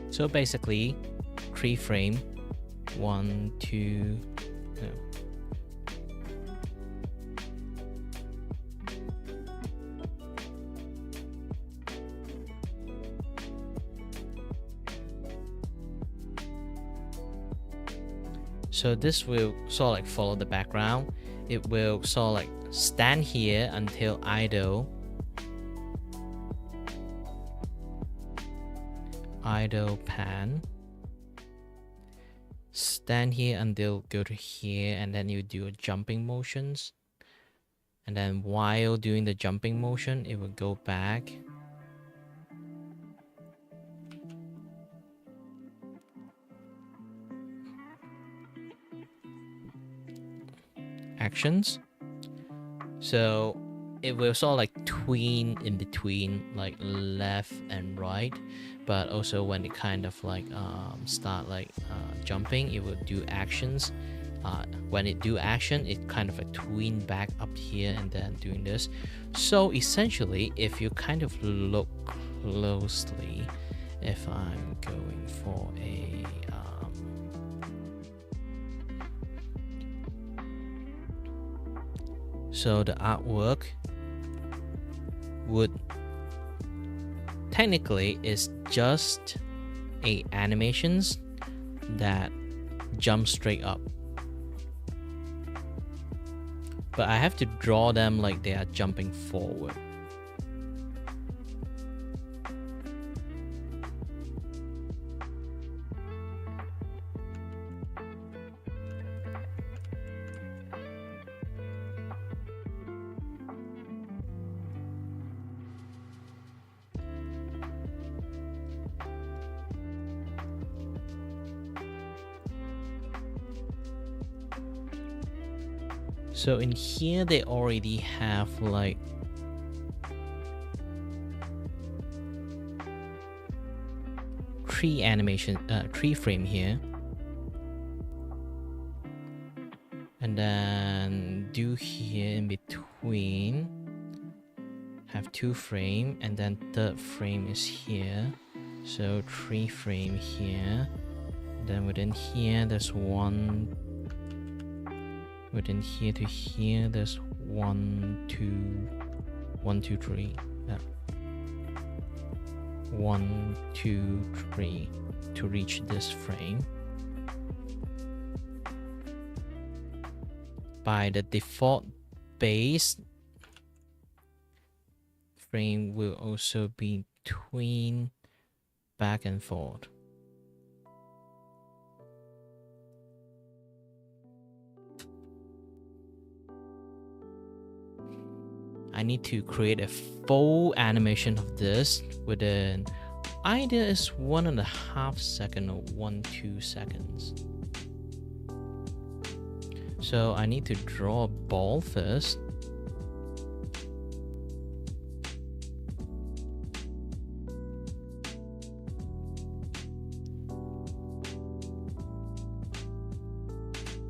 So basically, keyframe 1, 2. No. So this will sort of follow the background. It will sort of stand here until idle pan, stand here until go to here, and then you do a jumping motions, and then while doing the jumping motion it will go back. Actions. So it will sort of tween in between left and right, but also when it kind of start jumping, it will do actions. When it do action, it kind of tween back up here and then doing this. So essentially, if you kind of look closely, if I'm going for a so the artwork would technically is just a animations that jump straight up, but I have to draw them like they are jumping forward. So in here they already have tree animation, tree frame here, and then do here in between have 2 frame, and then third frame is here, so 3 frame here, then within here there's 1. Within here to here, there's 1, 2, 1, 2, 3. Yeah. 1, 2, 3 to reach this frame. By the default base, frame will also be tween back and forth. I need to create a full animation of this within either is 1.5 seconds or 1-2 seconds. So I need to draw a ball first.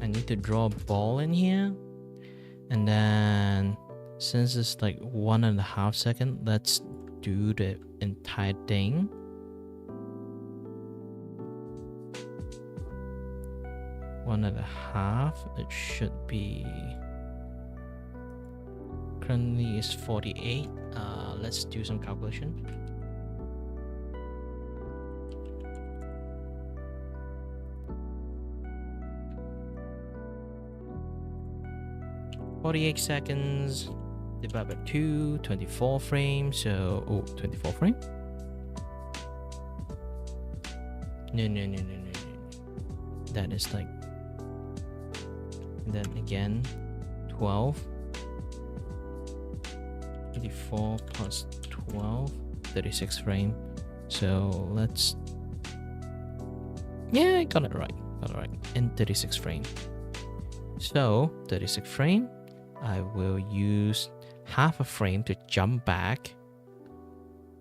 I need to draw a ball in here, and then since it's like 1.5 seconds, let's do the entire thing. One and a half. It should be currently is 48. Let's do some calculation. "48 seconds divided by 2, 24 frames." So, 24 frame? No. That is like, and then again, 12. 24 plus 12, 36 frame. So let's, yeah, I got it right. In 36 frame. So 36 frame, I will use half a frame to jump back.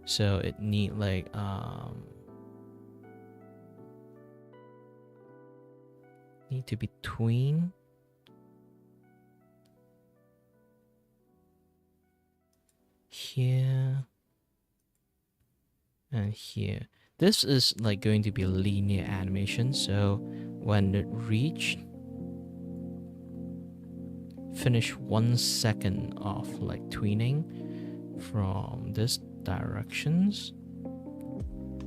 So it need like need to be between here and here. This is like going to be a linear animation, so when it reach finish 1 second of like tweening from this directions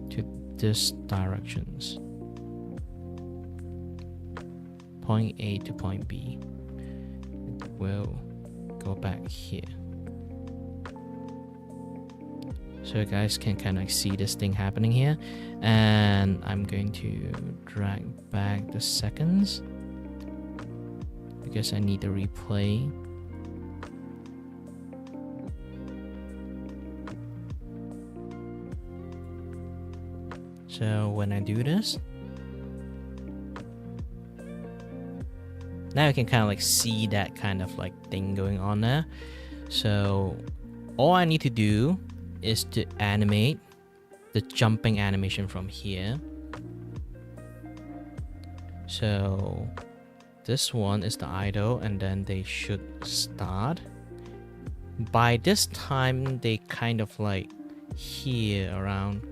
to this directions, point A to point B, it will go back here. So you guys can kind of see this thing happening here, and I'm going to drag back the seconds because I need to replay. So when I do this, now you can kind of like see that kind of like thing going on there. So all I need to do is to animate the jumping animation from here. So this one is the idle, and then they should start. By this time, they kind of like here around,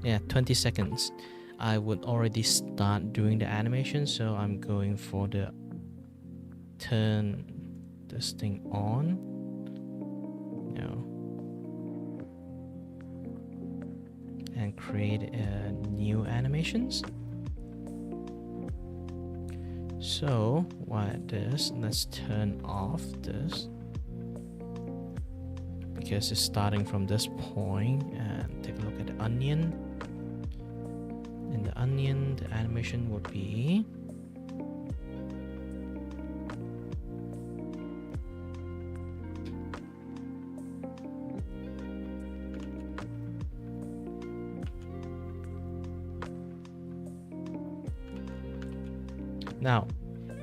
yeah, 20 seconds. I would already start doing the animation, so I'm going for the turn this thing on. No. And create new animations. So what this, let's turn off this because it's starting from this point, and take a look at the onion. In the onion, the animation would be now.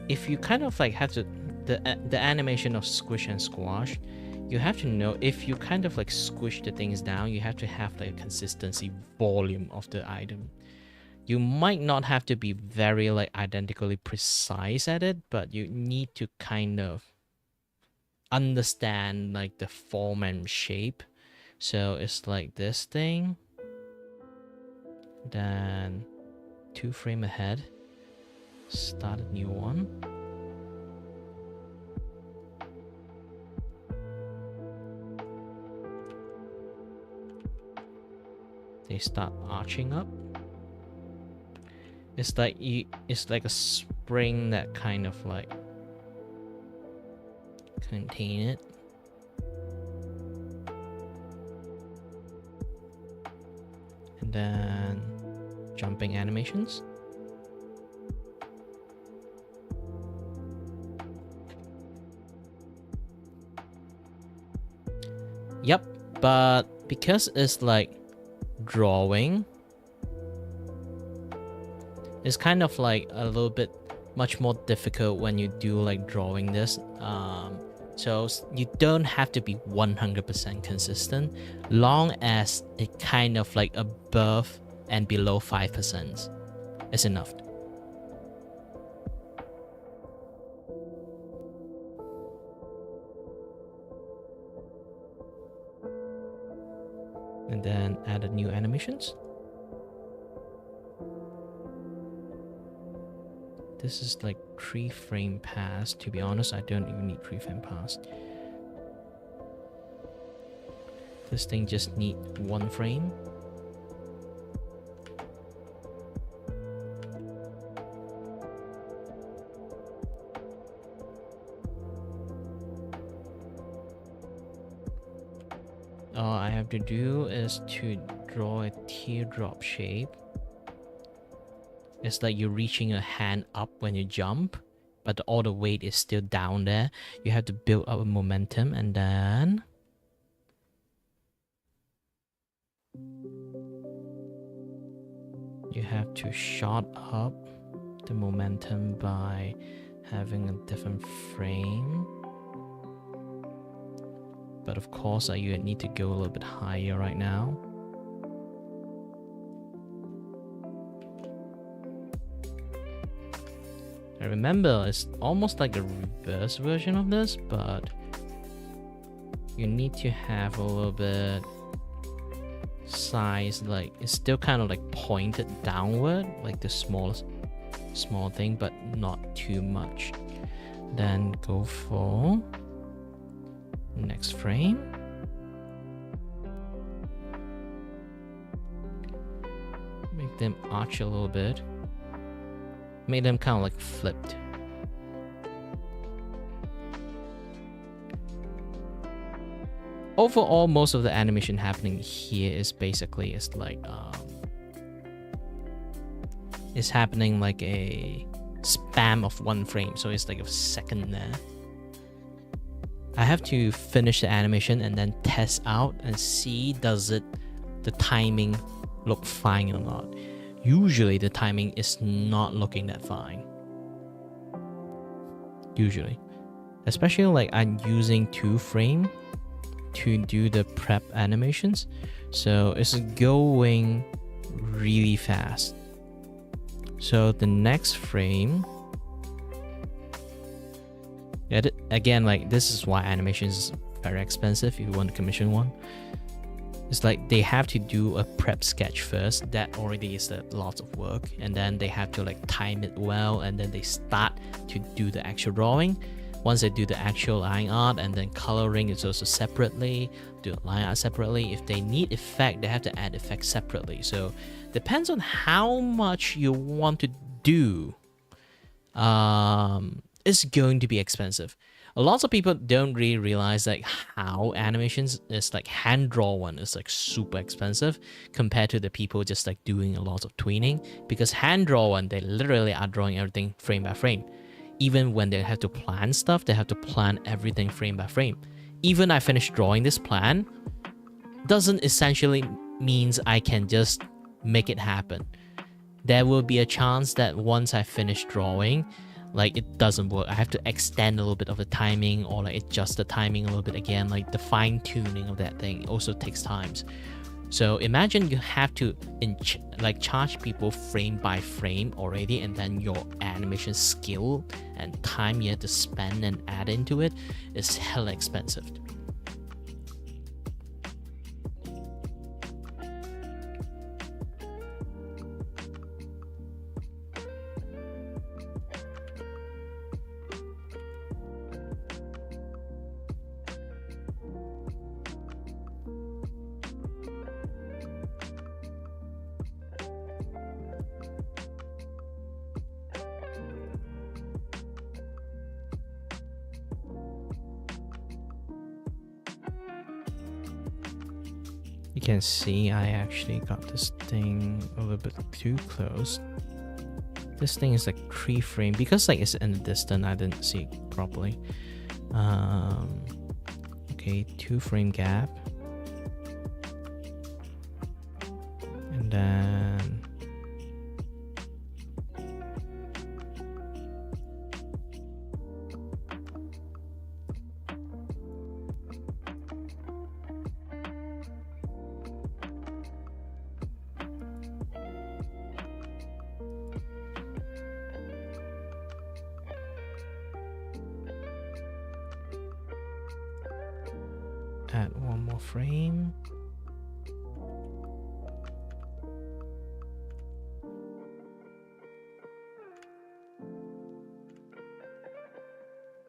If you kind of like have to the animation of squish and squash, you have to know if you kind of like squish the things down, you have to have like a consistency volume of the item. You might not have to be very like identically precise at it, but you need to kind of understand like the form and shape. So it's like this thing, then 2 frame ahead, start a new one. they start arching up. It's like a spring that kind of like contain it. And then jumping animations. Yep, but because it's like drawing, it's kind of like a little bit much more difficult when you do like drawing this. So you don't have to be 100% consistent, long as it kind of like above and below 5% is enough. And then add a new animations. This is like 3 frame pass. To be honest, I don't even need 3 frame pass. This thing just need 1 frame. All I have to do is to draw a teardrop shape. It's like you're reaching a hand up when you jump, but all the weight is still down there. You have to build up a momentum, and then you have to shot up the momentum by having a different frame. But of course, you need to go a little bit higher right now. I remember it's almost like a reverse version of this, but you need to have a little bit size, like it's still kind of like pointed downward, like the small thing, but not too much. Then go for next frame. Make them arch a little bit. Make them kind of like flipped. Overall, most of the animation happening here is basically it's happening like a spam of 1 frame, so it's like a second there. I have to finish the animation and then test out and see the timing look fine or not. Usually the timing is not looking that fine. Usually. Especially like I'm using 2 frame to do the prep animations. So it's going really fast. So the next frame, again, like this is why animation is very expensive if you want to commission one. It's like they have to do a prep sketch first. That already is a lot of work, and then they have to like time it well, and then they start to do the actual drawing. Once they do the actual line art, and then coloring is also separately, do line art separately. If they need effect, they have to add effects separately. So depends on how much you want to do. It's going to be expensive. A lot of people don't really realize like how animations is like hand draw one is like super expensive compared to the people just like doing a lot of tweening, because hand draw one, they literally are drawing everything frame by frame. Even when they have to plan stuff, they have to plan everything frame by frame. Even I finished drawing this plan doesn't essentially means I can just make it happen. There will be a chance that once I finish drawing, like it doesn't work. I have to extend a little bit of the timing, or like adjust the timing a little bit again. Like the fine tuning of that thing also takes times. So imagine you have to charge people frame by frame already, and then your animation skill and time you have to spend and add into it is hella expensive. You can see I actually got this thing a little bit too close. This thing is like 3 frame because like it's in the distance. I didn't see it properly. Okay, 2 frame gap, and then add 1 more frame.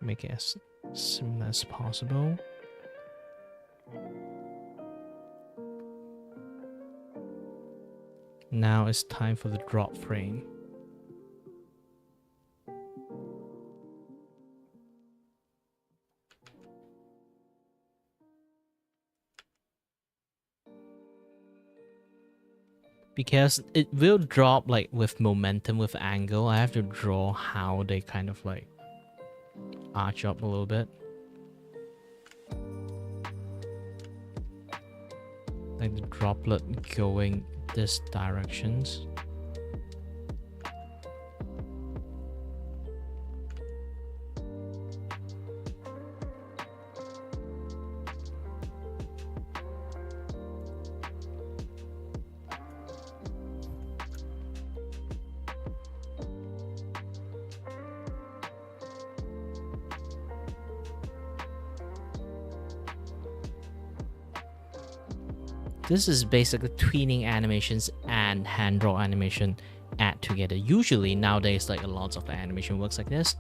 Make it as similar as possible. Now it's time for the drop frame. Because it will drop like with momentum, with angle. I have to draw how they kind of like arch up a little bit. Like the droplet going this directions. This is basically tweening animations and hand draw animation add together. Usually nowadays, like a lot of animation works like this.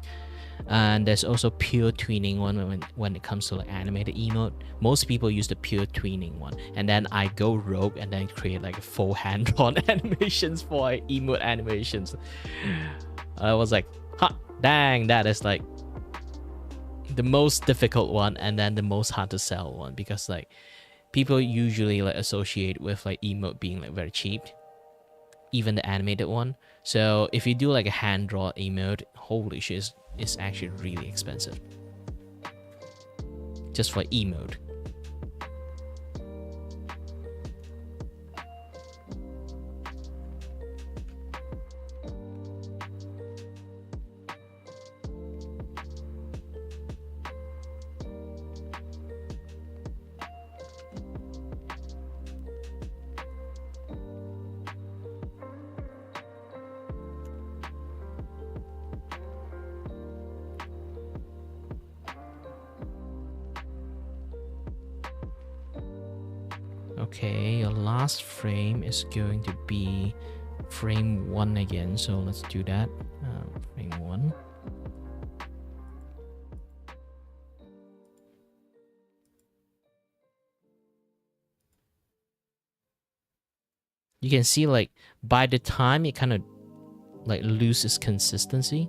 And there's also pure tweening one when it comes to like animated emote. Most people use the pure tweening one, and then I go rogue and then create like full hand drawn animations for emote animations. I was like, ha, dang, that is like the most difficult one, and then the most hard to sell one, because like people usually like associate with like emote being like very cheap, even the animated one. So if you do like a hand draw emote, holy shit, it's actually really expensive just for emote. Okay, your last frame is going to be frame 1 again, so let's do that. Frame 1. You can see like by the time it kind of like loses consistency.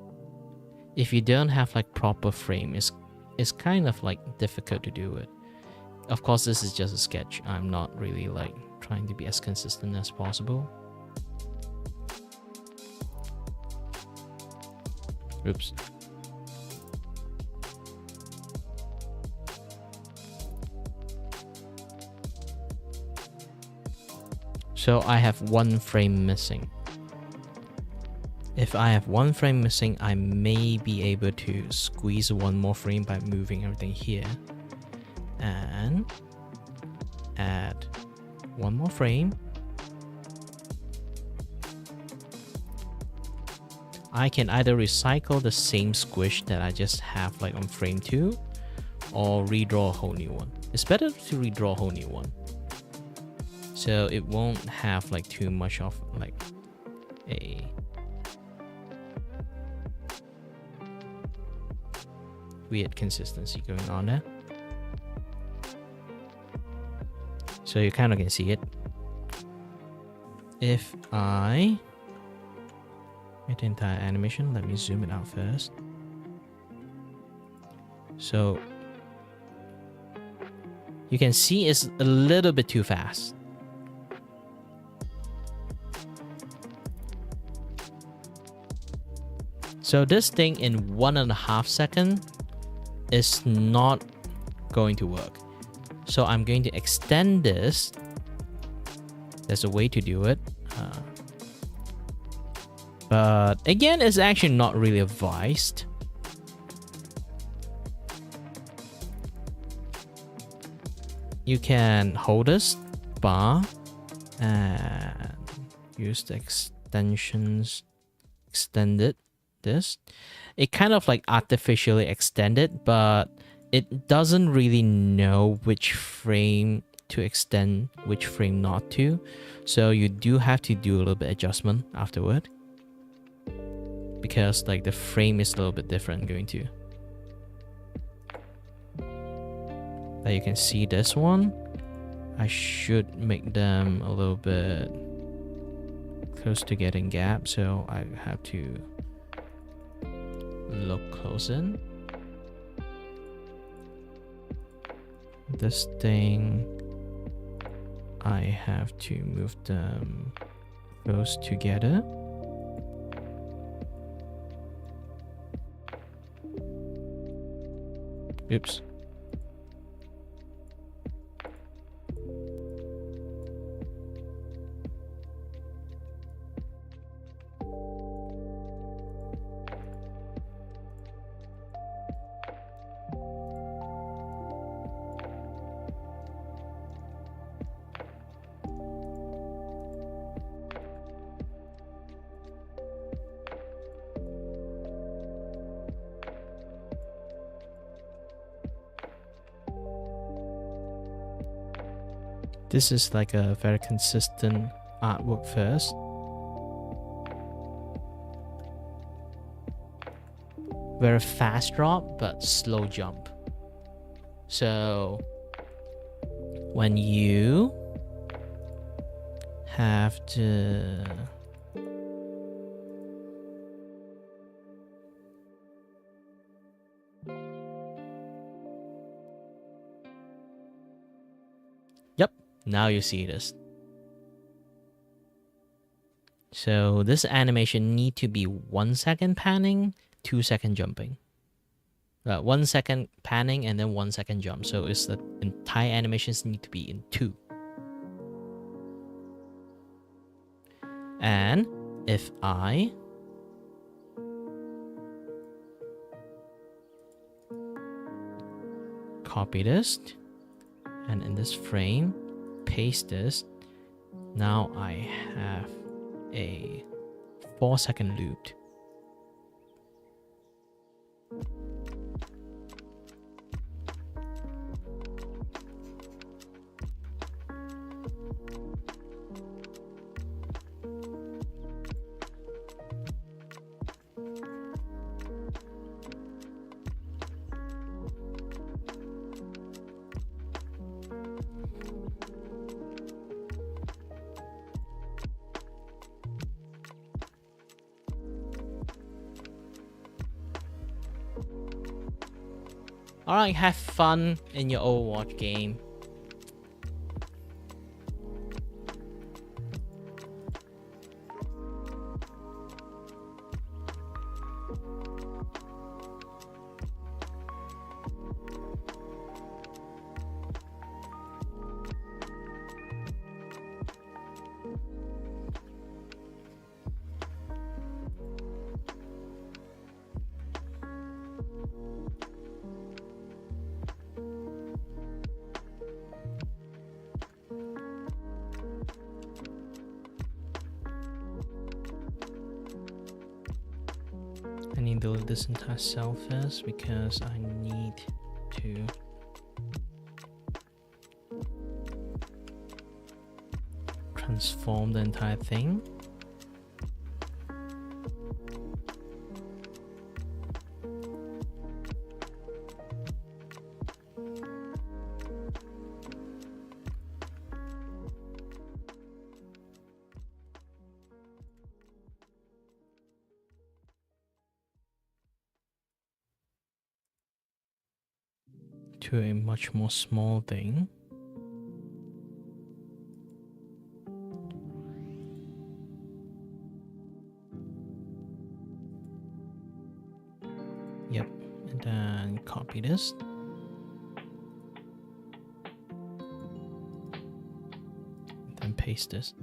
If you don't have like proper frame, it's kind of like difficult to do it. Of course, this is just a sketch. I'm not really like trying to be as consistent as possible. Oops. So I have 1 frame missing. If I have 1 frame missing, I may be able to squeeze 1 more frame by moving everything here. And add 1 more frame. I can either recycle the same squish that I just have like on frame 2, or redraw a whole new one. It's better to redraw a whole new one, so it won't have like too much of like a weird consistency going on there. So you kind of can see it. If I make the entire animation, let me zoom it out first. So you can see it's a little bit too fast. So this thing in 1.5 seconds is not going to work. So I'm going to extend this. There's a way to do it. But again, it's actually not really advised. You can hold this bar and use the extensions, extend this. It kind of like artificially extended, but it doesn't really know which frame to extend, which frame not to. So you do have to do a little bit adjustment afterward, because like the frame is a little bit different going to. Now you can see this one. I should make them a little bit close to getting gap, so I have to look close in. This thing, I have to move them close together. Oops. This is like a very consistent artwork first. Very fast drop, but slow jump. So when you have to now you see this. So this animation need to be 1 second panning, 2 second jumping. 1 second panning and then 1 second jump. So it's the entire animations need to be in 2. And if I copy this and in this frame paste this, now I have a 4 second loop. Alright, have fun in your Overwatch game. I need to delete this entire cell first because I need to transform the entire thing. To a much more small thing. copy this. Then paste this.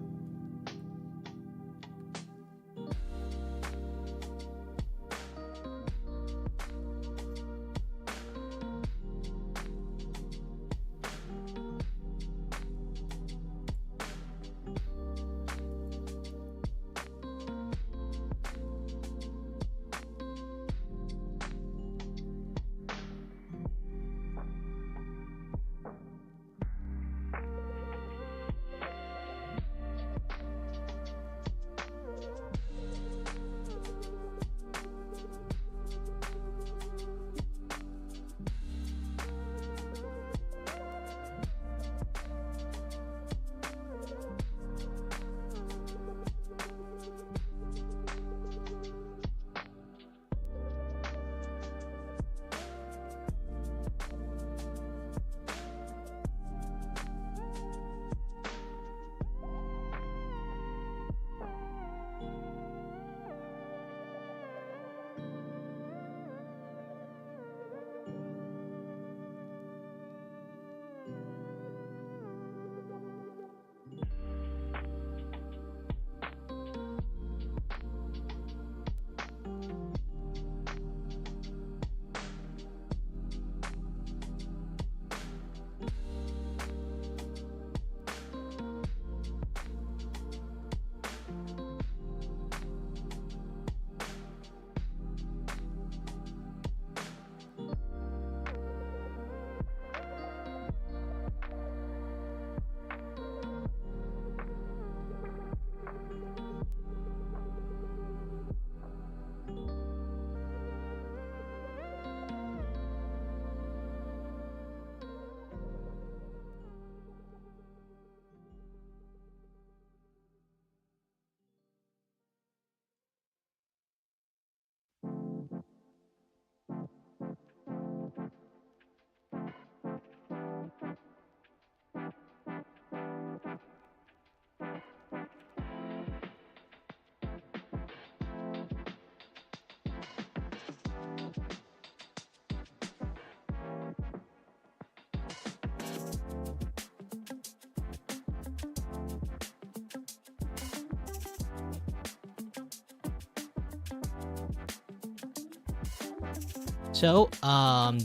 So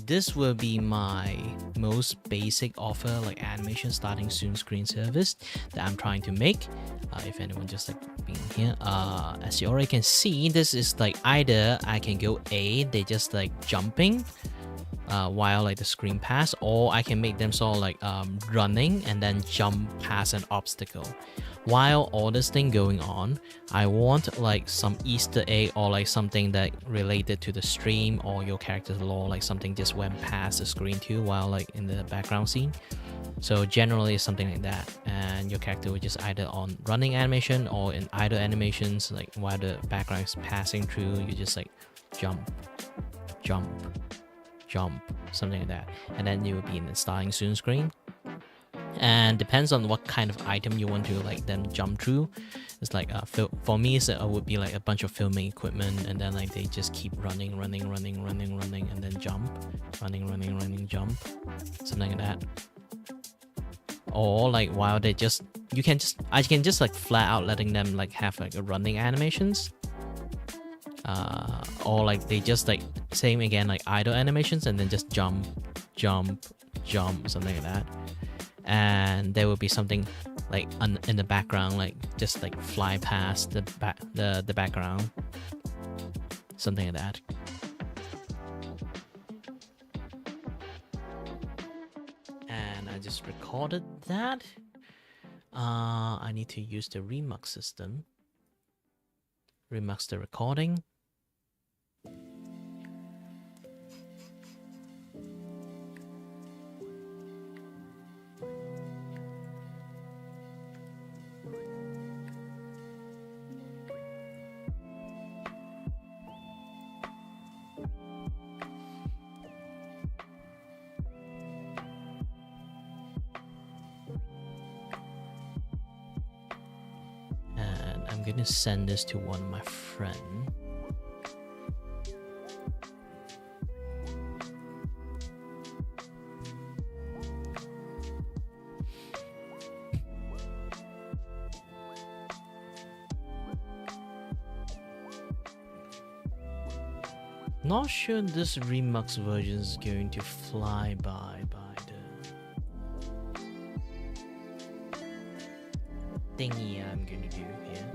this will be my most basic offer, like animation starting soon screen service that I'm trying to make. If anyone just like being here, as you already can see, this is like either I can go A, they just like jumping while like the screen pass, or I can make them sort of like running and then jump past an obstacle. While all this thing going on, I want like some Easter egg or like something that related to the stream or your character's lore, like something just went past the screen too while like in the background scene. So generally it's something like that, and your character will just either on running animation or in idle animations, like while the background is passing through, you just like jump, jump, jump, something like that, and then you will be in the starting soon screen. And depends on what kind of item you want to like them jump through. It's like for me it would be like a bunch of filming equipment, and then like they just keep running, and then jump, running, jump, something like that. Or like while they just I can just like flat out letting them like have like a running animations, or like they just like same again like idle animations and then just jump, something like that. And there will be something like in the background, like just like fly past the background, something like that. And I just recorded that. I need to use the remux system, remux the recording. I'm gonna send this to one of my friends. not sure this remix version is going to fly by the thingy I'm going to do here.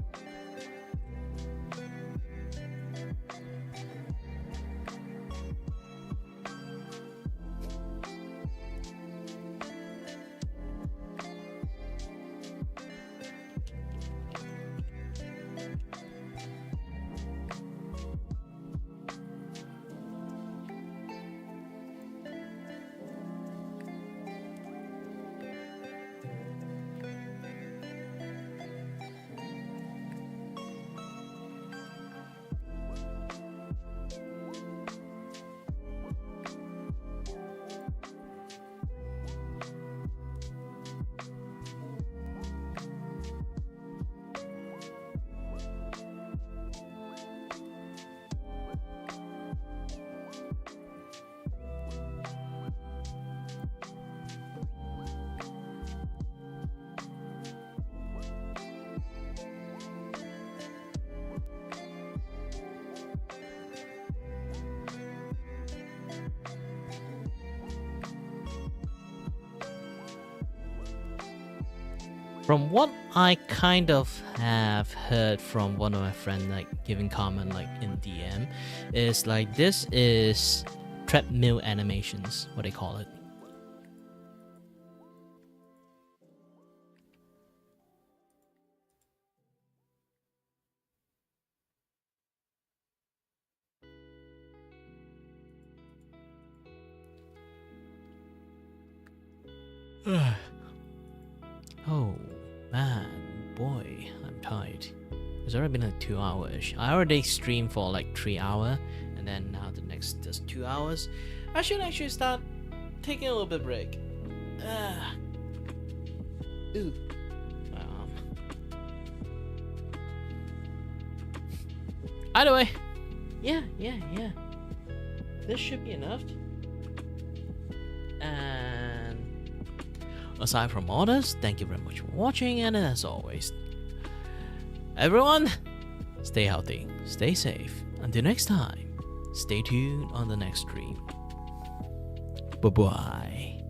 From what I kind of have heard from one of my friends, like giving comment like in DM, is like this is treadmill animations, what they call it. Oh man, boy, I'm tired. It's already been like 2 hours. I already streamed for like 3 hours, and then now the next just 2 hours. I should actually start taking a little bit break. Ooh. Either way, yeah. This should be enough. And aside from all this, thank you very much for watching, and as always, everyone, stay healthy, stay safe. Until next time, stay tuned on the next stream. Bye-bye.